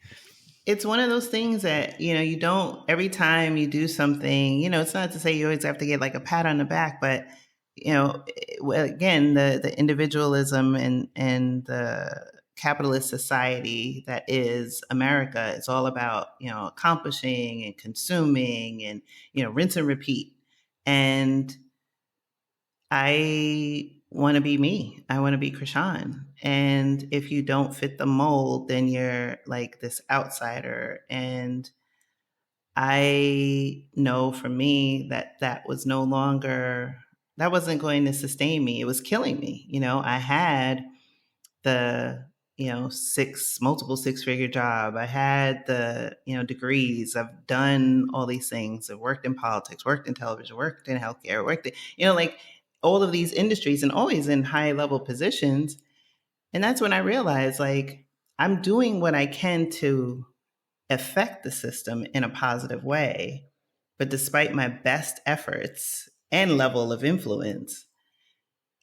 It's one of those things that, you don't, every time you do something, it's not to say you always have to get like a pat on the back, but, again, the individualism and the capitalist society that is America, it's all about, accomplishing and consuming and, rinse and repeat. And I want to be me. I want to be Chrishan. And if you don't fit the mold, then you're like this outsider. And I know for me that wasn't going to sustain me. It was killing me. I had the, multiple six-figure job. I had the, degrees. I've done all these things. I've worked in politics, worked in television, worked in healthcare, worked in, like all of these industries and always in high level positions. And that's when I realized, like, I'm doing what I can to affect the system in a positive way. But despite my best efforts and level of influence,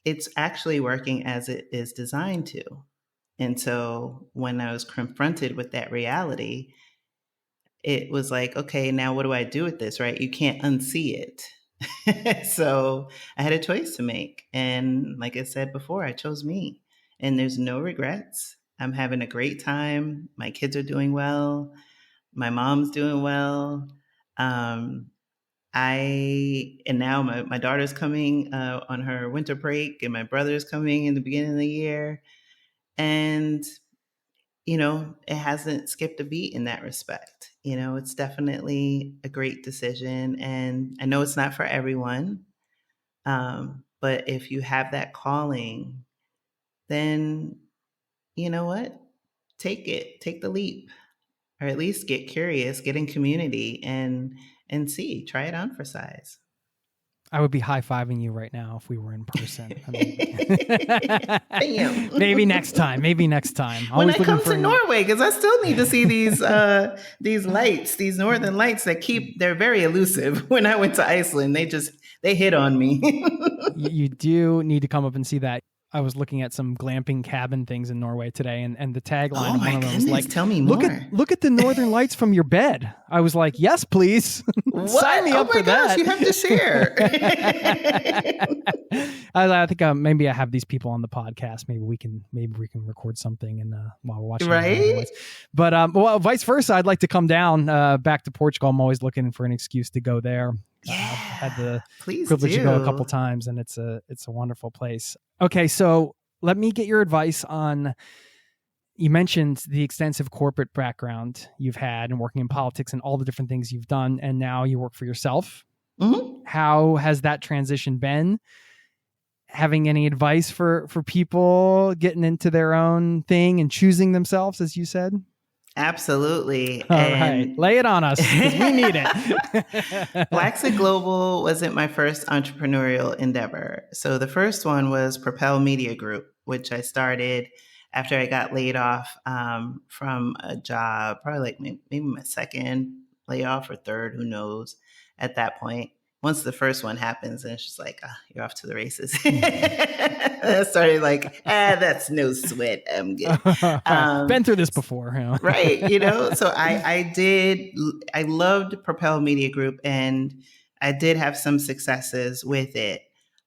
it's actually working as it is designed to. And so when I was confronted with that reality, it was like, okay, now what do I do with this, right? You can't unsee it. So I had a choice to make. And like I said before, I chose me. And there's no regrets. I'm having a great time. My kids are doing well. My mom's doing well. And now my daughter's coming on her winter break, and my brother's coming in the beginning of the year. And, it hasn't skipped a beat in that respect. It's definitely a great decision. And I know it's not for everyone. But if you have that calling, then you know what? Take the leap, or at least get curious, get in community and try it on for size. I would be high-fiving you right now if we were in person. I mean, Damn. maybe next time. When I come to Norway, because I still need to see these lights, these northern lights they're very elusive. When I went to Iceland, they hit on me. You do need to come up and see that. I was looking at some glamping cabin things in Norway today, and the tagline of one of them was like, tell me more. Look at the northern lights from your bed. I was like, yes, please. Sign me up for that. You have to share. I think maybe I have these people on the podcast. Maybe we can record something and while we're watching. Right. But well, vice versa. I'd like to come down back to Portugal. I'm always looking for an excuse to go there. Yeah, I've had the please privilege to go a couple times, and it's a wonderful place. Okay, so let me get your advice on. You mentioned the extensive corporate background you've had and working in politics and all the different things you've done, and now you work for yourself. Mm-hmm. How has that transition been? Having any advice for people getting into their own thing and choosing themselves, as you said? Absolutely. All right. Lay it on us, because we need it. Blaxit Global wasn't my first entrepreneurial endeavor. So the first one was Propel Media Group, which I started after I got laid off from a job, probably like maybe my second layoff or third, who knows, at that point. Once the first one happens, and it's just like, you're off to the races. I started like, that's no sweat. I'm good. Been through this before. Right. So I loved Propel Media Group, and I did have some successes with it.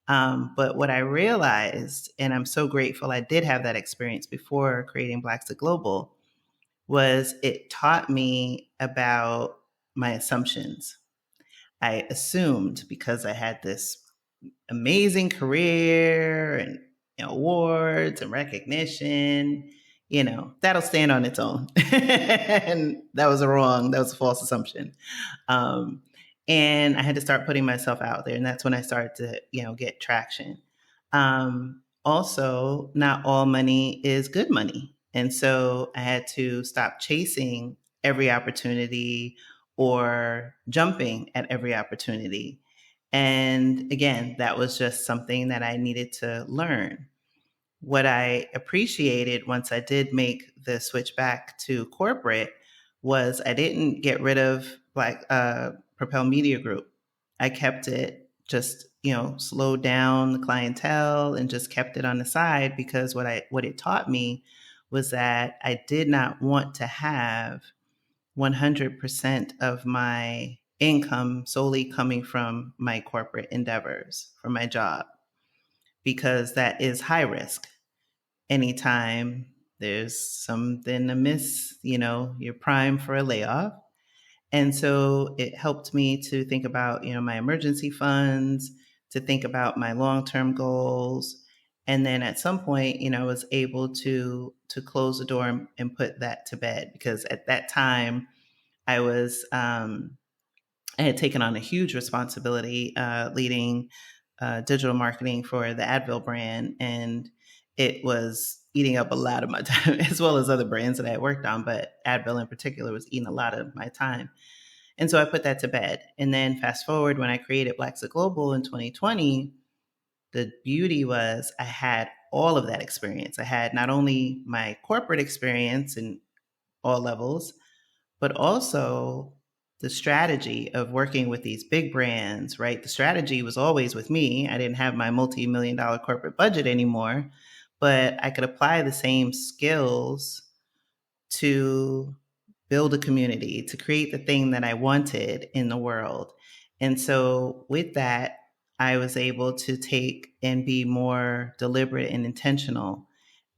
But what I realized, and I'm so grateful I did have that experience before creating Blaxit Global, was it taught me about my assumptions. I assumed because I had this amazing career and awards and recognition, that'll stand on its own. And that was a false assumption. And I had to start putting myself out there. And that's when I started to, get traction. Also, not all money is good money. And so I had to stop chasing every opportunity or jumping at every opportunity. And again, that was just something that I needed to learn. What I appreciated once I did make the switch back to corporate was I didn't get rid of Propel Media Group. I kept it, just slowed down the clientele and just kept it on the side, because what it taught me was that I did not want to have 100% of my income solely coming from my corporate endeavors, from my job, because that is high risk. Anytime there's something amiss, you're primed for a layoff. And so it helped me to think about, my emergency funds, to think about my long-term goals. And then at some point, I was able to close the door and put that to bed, because at that time I was, I had taken on a huge responsibility leading digital marketing for the Advil brand. And it was eating up a lot of my time, as well as other brands that I had worked on. But Advil in particular was eating a lot of my time. And so I put that to bed. And then fast forward, when I created Blaxit Global in 2020, the beauty was I had all of that experience. I had not only my corporate experience in all levels, but also the strategy of working with these big brands, right? The strategy was always with me. I didn't have my multi-million-dollar corporate budget anymore, but I could apply the same skills to build a community, to create the thing that I wanted in the world. And so with that, I was able to take and be more deliberate and intentional.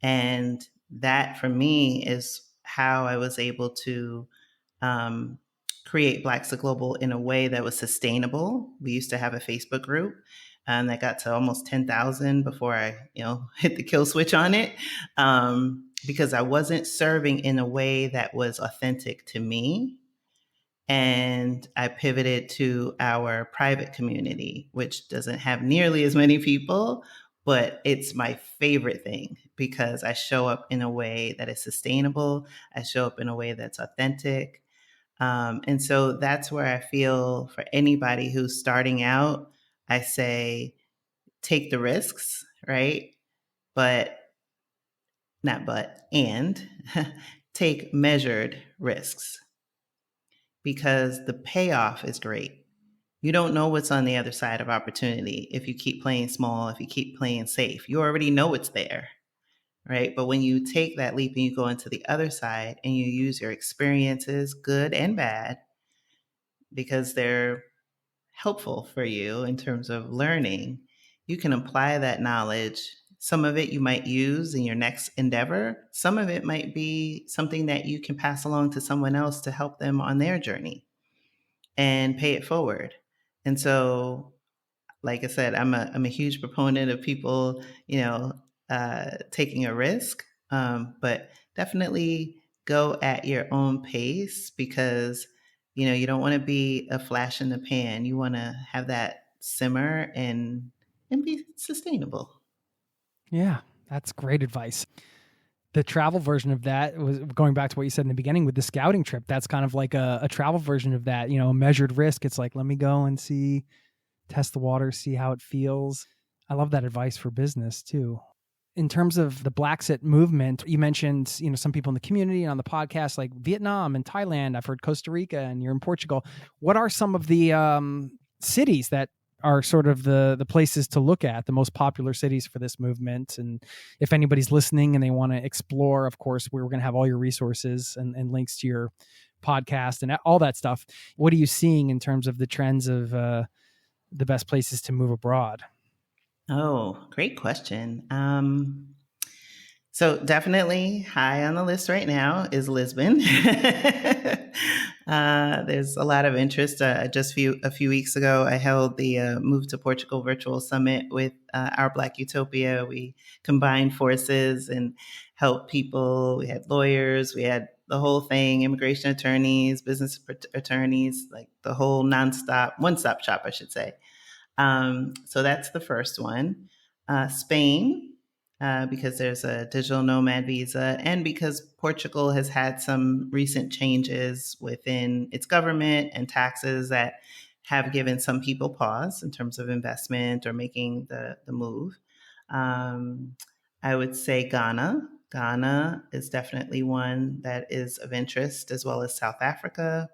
And that for me is how I was able to create Blaxit Global in a way that was sustainable. We used to have a Facebook group that got to almost 10,000 before I, hit the kill switch on it, because I wasn't serving in a way that was authentic to me. And I pivoted to our private community, which doesn't have nearly as many people, but it's my favorite thing, because I show up in a way that is sustainable. I show up in a way that's authentic. And so that's where I feel for anybody who's starting out, I say, take the risks, right? And take measured risks, because the payoff is great. You don't know what's on the other side of opportunity if you keep playing small, if you keep playing safe. You already know it's there, right? But when you take that leap and you go into the other side and you use your experiences, good and bad, because they're helpful for you in terms of learning, you can apply that knowledge. Some of it you might use in your next endeavor. Some of it might be something that you can pass along to someone else to help them on their journey and pay it forward. And so, like I said, I'm a huge proponent of people, taking a risk, but definitely go at your own pace, because, you don't want to be a flash in the pan. You want to have that simmer and be sustainable. Yeah, that's great advice. The travel version of that was going back to what you said in the beginning with the scouting trip. That's kind of like a travel version of that, a measured risk. It's like, let me go and test the water, see how it feels. I love that advice for business too. In terms of the Blaxit movement, you mentioned, some people in the community and on the podcast, like Vietnam and Thailand. I've heard Costa Rica, and you're in Portugal. What are some of the cities that are sort of the places to look at, the most popular cities for this movement? And if anybody's listening and they want to explore, of course, we're going to have all your resources and links to your podcast and all that stuff. What are you seeing in terms of the trends of the best places to move abroad? Oh, great question. So definitely high on the list right now is Lisbon. There's a lot of interest. Just a few weeks ago, I held the Move to Portugal virtual summit with our Black Utopia. We combined forces and helped people. We had lawyers, we had the whole thing, immigration attorneys, business attorneys, like the whole one-stop shop, I should say. So that's the first one. Spain, because there's a digital nomad visa, and because Portugal has had some recent changes within its government and taxes that have given some people pause in terms of investment or making the move. I would say Ghana. Ghana is definitely one that is of interest, as well as South Africa.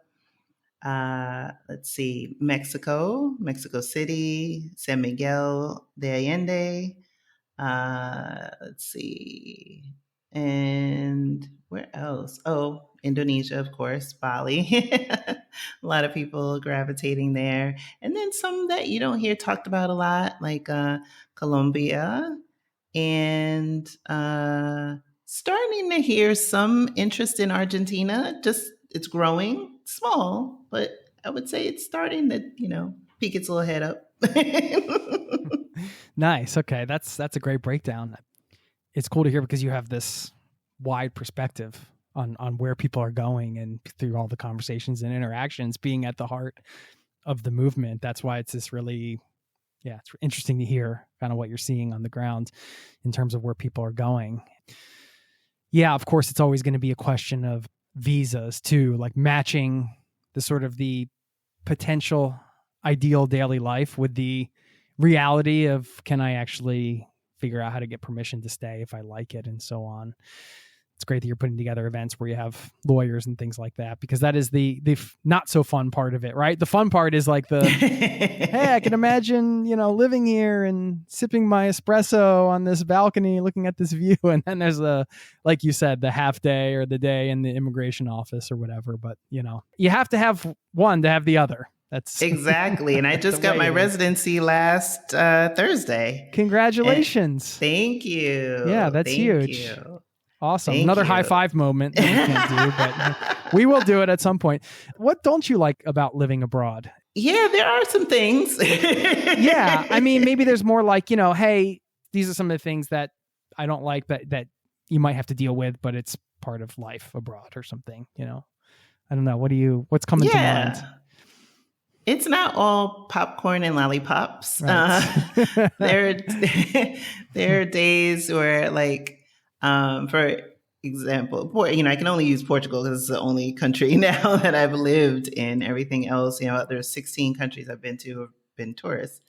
Let's see, Mexico City, San Miguel de Allende. Let's see. And where else? Oh, Indonesia, of course, Bali. A lot of people gravitating there. And then some that you don't hear talked about a lot, like Colombia. And starting to hear some interest in Argentina. Just it's growing, small, but I would say it's starting to, peek its little head up. Nice. Okay. That's a great breakdown. It's cool to hear because you have this wide perspective on where people are going, and through all the conversations and interactions being at the heart of the movement. That's why it's this really, it's interesting to hear kind of what you're seeing on the ground in terms of where people are going. Yeah, of course, it's always going to be a question of visas too, like matching the sort of the potential ideal daily life with the reality of, can I actually figure out how to get permission to stay if I like it, and so on. It's great that you're putting together events where you have lawyers and things like that, because that is the not so fun part of it, right? The fun part is like the, hey, I can imagine, living here and sipping my espresso on this balcony, looking at this view. And then there's like you said, the half day or the day in the immigration office or whatever. But, you have to have one to have the other. That's exactly. And I just got my residency last Thursday. Congratulations. Thank you. Yeah, that's huge. You. Awesome. Thank Another you. high five moment that we can't do, but we will do it at some point. What don't you like about living abroad? Yeah, there are some things. Yeah. I mean, maybe there's more like, hey, these are some of the things that I don't like that you might have to deal with, but it's part of life abroad or something, I don't know. What's coming to mind? It's not all popcorn and lollipops. Right. There are days where, like, for example, I can only use Portugal because it's the only country now that I've lived in. Everything else, there's 16 countries I've been to have been tourists.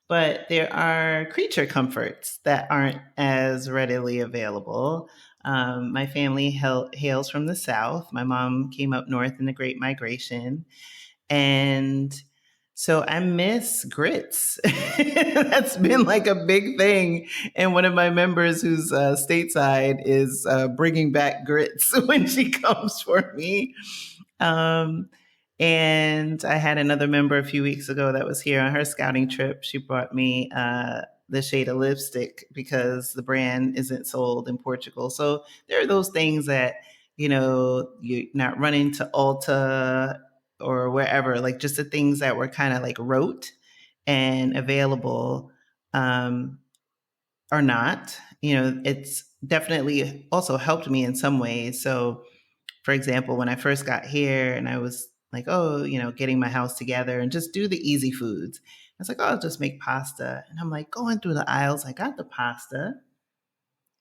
But there are creature comforts that aren't as readily available. My family hails from the South. My mom came up north in the Great Migration. And so I miss grits. That's been like a big thing. And one of my members who's stateside is bringing back grits when she comes for me. And I had another member a few weeks ago that was here on her scouting trip. She brought me the shade of lipstick because the brand isn't sold in Portugal. So there are those things that, you're not running to Ulta or wherever, like just the things that were kind of like rote and available are not. It's definitely also helped me in some ways. So, for example, when I first got here and I was like, getting my house together and just do the easy foods, I was like, I'll just make pasta. And I'm like going through the aisles, I got the pasta.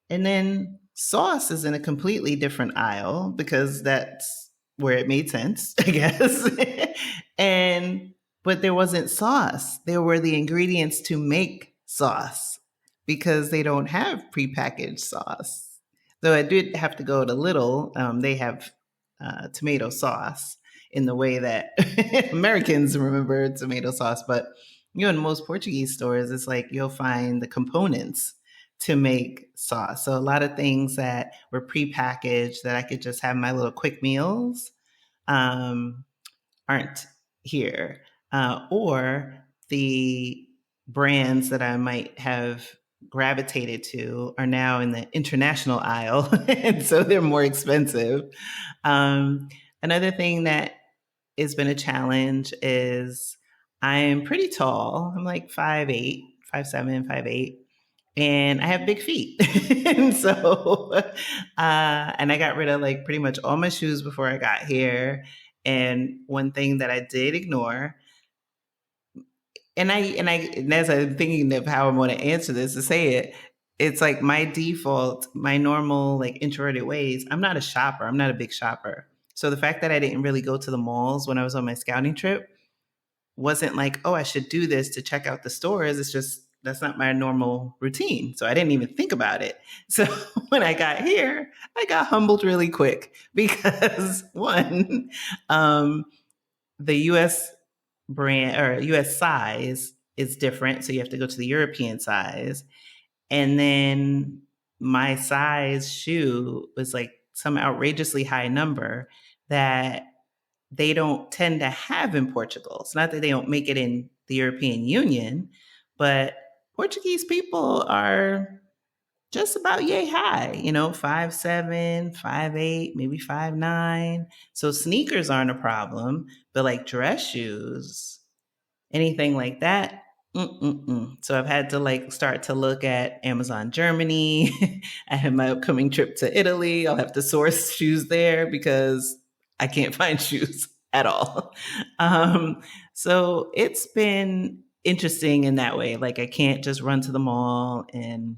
And then sauce is in a completely different aisle because that's where it made sense, I guess. But there wasn't sauce. There were the ingredients to make sauce because they don't have prepackaged sauce. So I did have to go to Lidl. They have tomato sauce in the way that Americans remember tomato sauce. But, in most Portuguese stores, it's like you'll find the components to make sauce. So a lot of things that were prepackaged that I could just have my little quick meals aren't here. Or the brands that I might have gravitated to are now in the international aisle, and so they're more expensive. Another thing that has been a challenge is I'm pretty tall. I'm like 5'8", 5'7", 5'8", and I have big feet. And so, and I got rid of like pretty much all my shoes before I got here. And one thing that I did ignore, and as I'm thinking of how I'm going to answer this to say it, it's like my default, my normal like introverted ways. I'm not a shopper. I'm not a big shopper. So the fact that I didn't really go to the malls when I was on my scouting trip wasn't like, oh, I should do this to check out the stores. It's just, that's not my normal routine. So I didn't even think about it. So when I got here, I got humbled really quick because one, the US brand or US size is different. So you have to go to the European size. And then my size shoe was like some outrageously high number that they don't tend to have in Portugal. It's not that they don't make it in the European Union, but Portuguese people are just about yay high, 5'7", 5'8", maybe 5'9". So sneakers aren't a problem, but like dress shoes, anything like that, So I've had to like start to look at Amazon Germany. I have my upcoming trip to Italy. I'll have to source shoes there because I can't find shoes at all. So it's been interesting in that way. Like I can't just run to the mall and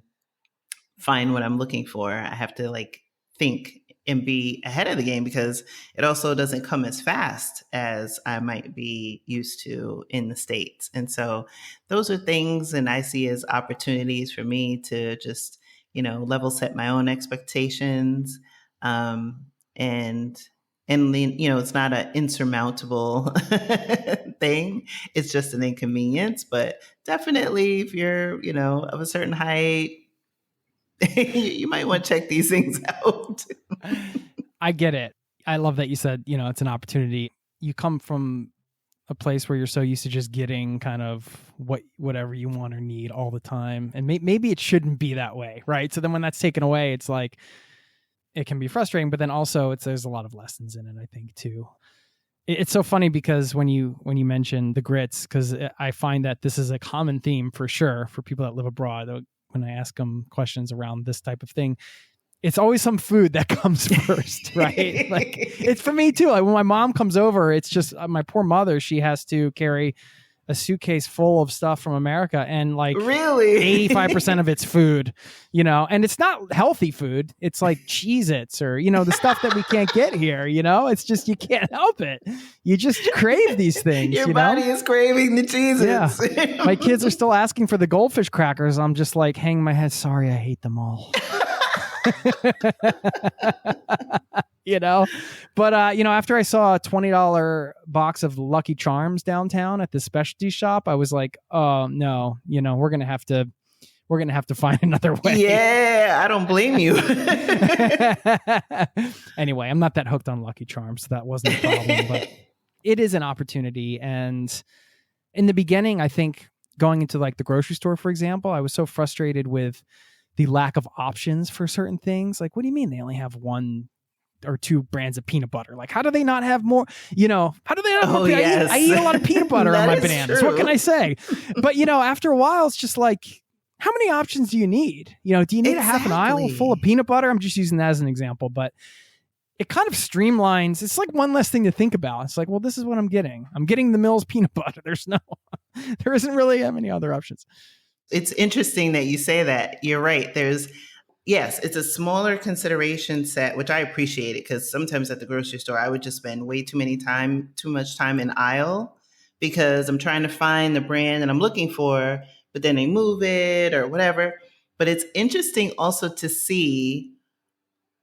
find what I'm looking for. I have to like think and be ahead of the game because it also doesn't come as fast as I might be used to in the States. And so those are things and I see as opportunities for me to just, level set my own expectations. And it's not an insurmountable thing. It's just an inconvenience, but definitely if you're, of a certain height, you might want to check these things out. I get it. I love that you said, it's an opportunity. You come from a place where you're so used to just getting kind of whatever you want or need all the time. And maybe it shouldn't be that way, right? So then when that's taken away, it's like, it can be frustrating, but then also there's a lot of lessons in it, I think, too. It's so funny because when you mention the grits, because I find that this is a common theme for sure for people that live abroad. When I ask them questions around this type of thing, it's always some food that comes first, right? Like it's for me too. Like when my mom comes over, it's just my poor mother. She has to carry a suitcase full of stuff from America, and like really 85% of it's food, and it's not healthy food. It's like Cheez-Its or, the stuff that we can't get here, it's just, you can't help it. You just crave these things. Your body is craving the Cheez-Its. Yeah. My kids are still asking for the goldfish crackers. I'm just like hanging my head. Sorry, I hate them all. But after I saw a $20 box of Lucky Charms downtown at the specialty shop, I was like, oh no, we're gonna have to find another way. Yeah, I don't blame you. Anyway, I'm not that hooked on Lucky Charms, so that wasn't a problem, but it is an opportunity. And in the beginning, I think going into like the grocery store, for example, I was so frustrated with the lack of options for certain things. Like, what do you mean they only have one or two brands of peanut butter? Like, how do they not have more? How do they not have more? Yes. I eat a lot of peanut butter on my bananas. True. What can I say? But, after a while, it's just like, how many options do you need? Do you need a half an aisle full of peanut butter? I'm just using that as an example, but it kind of streamlines. It's like one less thing to think about. It's like, well, this is what I'm getting. I'm getting the Mills peanut butter. There isn't really that many other options. It's interesting that you say that. You're right. Yes, it's a smaller consideration set, which I appreciate it because sometimes at the grocery store, I would just spend way too much time in aisle because I'm trying to find the brand that I'm looking for, but then they move it or whatever. But it's interesting also to see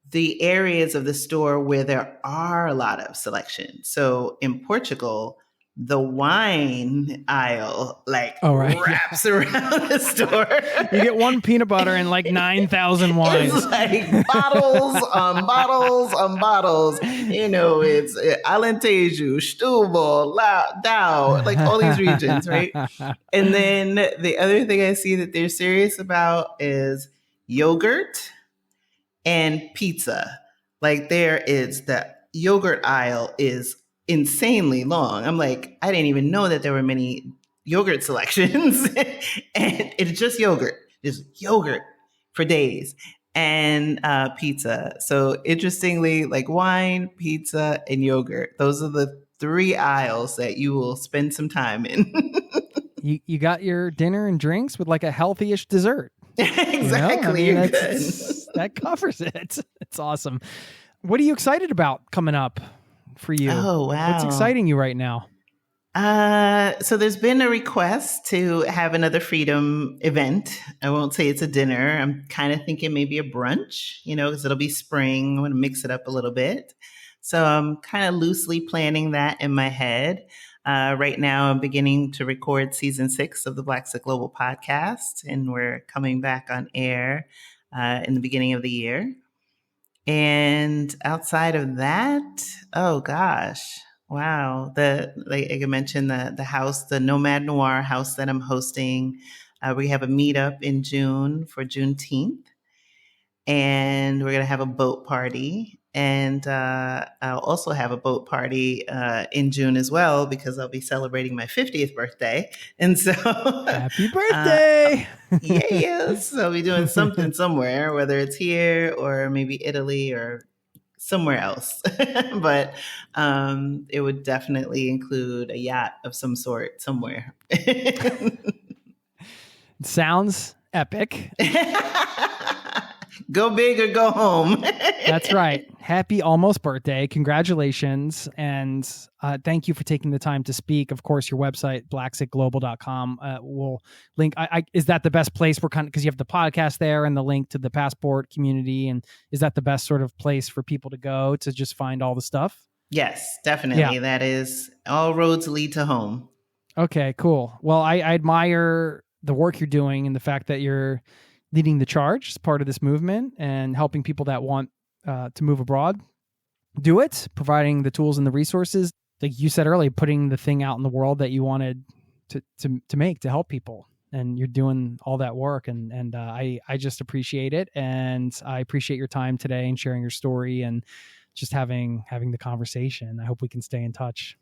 the areas of the store where there are a lot of selection. So in Portugal, the wine aisle wraps around the store. You get one peanut butter and like 9,000 wines. It's like bottles on bottles on bottles. It's Alentejo, Stubble, Dow, like all these regions, right? And then the other thing I see that they're serious about is yogurt and pizza. Like the yogurt aisle is insanely long. I'm like, I didn't even know that there were many yogurt selections. And it's just yogurt for days, and pizza. So interestingly, like wine, pizza, and yogurt, those are the 3 aisles that you will spend some time in. You got your dinner and drinks with like a healthy-ish dessert. Exactly. You're good. That covers it. It's awesome. What are you excited about coming up for you? Oh, wow. What's exciting you right now? So there's been a request to have another Freedom event. I won't say it's a dinner. I'm kind of thinking maybe a brunch, because it'll be spring. I want to mix it up a little bit. So I'm kind of loosely planning that in my head. Right now, I'm beginning to record season 6 of the Blaxit Global Podcast, and we're coming back on air in the beginning of the year. And outside of that, oh gosh, wow! Like I mentioned, the house, the Nomad Noir house that I'm hosting. We have a meetup in June for Juneteenth, and we're gonna have a boat party. And I'll also have a boat party in June as well, because I'll be celebrating my 50th birthday. And so happy birthday! Yes. So I'll be doing something somewhere, whether it's here or maybe Italy or somewhere else. But it would definitely include a yacht of some sort somewhere. Sounds epic. Go big or go home. That's right. Happy almost birthday. Congratulations. And thank you for taking the time to speak. Of course, your website, blaxitglobal.com. We'll link. Is that the best place? We're because you have the podcast there and the link to the passport community. And is that the best sort of place for people to go to just find all the stuff? Yes, definitely. Yeah. That is, all roads lead to home. Okay, cool. Well, I admire the work you're doing and the fact that you're leading the charge as part of this movement and helping people that want to move abroad do it, providing the tools and the resources. Like you said earlier, putting the thing out in the world that you wanted to make to help people. And you're doing all that work. And I just appreciate it. And I appreciate your time today and sharing your story and just having the conversation. I hope we can stay in touch.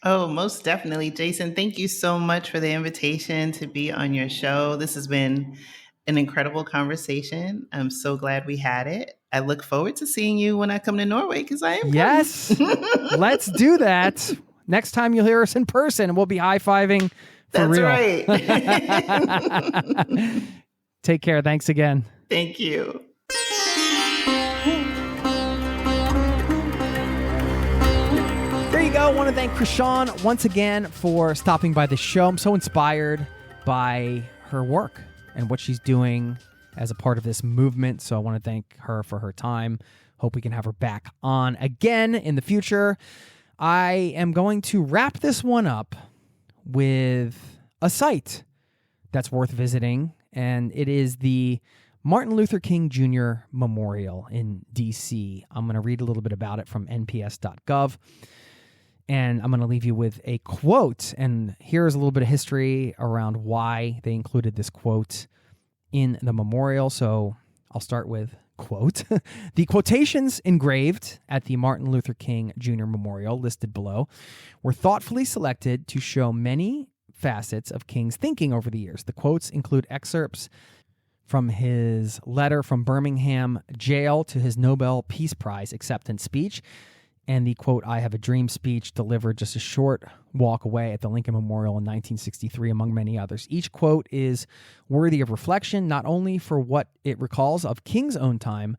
Oh, most definitely. Jason, thank you so much for the invitation to be on your show. This has been an incredible conversation. I'm so glad we had it. I look forward to seeing you when I come to Norway, because I am. Yes, let's do that. Next time you'll hear us in person, and we'll be high-fiving for real. That's right. Take care. Thanks again. Thank you. There you go. I want to thank Chrishan once again for stopping by the show. I'm so inspired by her work and what she's doing as a part of this movement. So I want to thank her for her time. Hope we can have her back on again in the future. I am going to wrap this one up with a site that's worth visiting, and it is the Martin Luther King Jr. Memorial in D.C. I'm going to read a little bit about it from nps.gov, and I'm going to leave you with a quote. And here's a little bit of history around why they included this quote in the memorial. So I'll start with quote. The quotations engraved at the Martin Luther King Jr. Memorial, listed below, were thoughtfully selected to show many facets of King's thinking over the years. The quotes include excerpts from his letter from Birmingham jail to his Nobel Peace Prize acceptance speech, and the, quote, "I have a dream" speech delivered just a short walk away at the Lincoln Memorial in 1963, among many others. Each quote is worthy of reflection, not only for what it recalls of King's own time,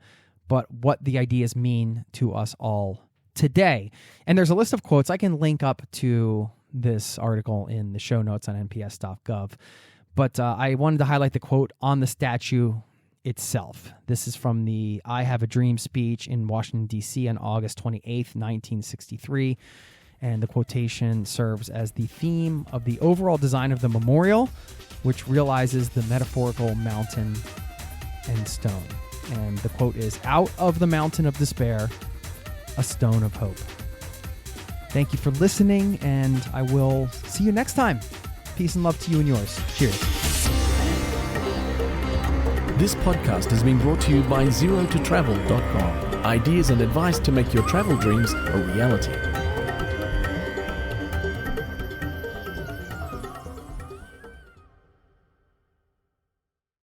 but what the ideas mean to us all today. And there's a list of quotes. I can link up to this article in the show notes on nps.gov. But I wanted to highlight the quote on the statue itself. This is from the "I Have a Dream" speech in Washington, D.C. on August 28th, 1963. And the quotation serves as the theme of the overall design of the memorial, which realizes the metaphorical mountain and stone. And the quote is, "Out of the mountain of despair, a stone of hope." Thank you for listening, and I will see you next time. Peace and love to you and yours. Cheers. This podcast has been brought to you by ZeroToTravel.com. Ideas and advice to make your travel dreams a reality.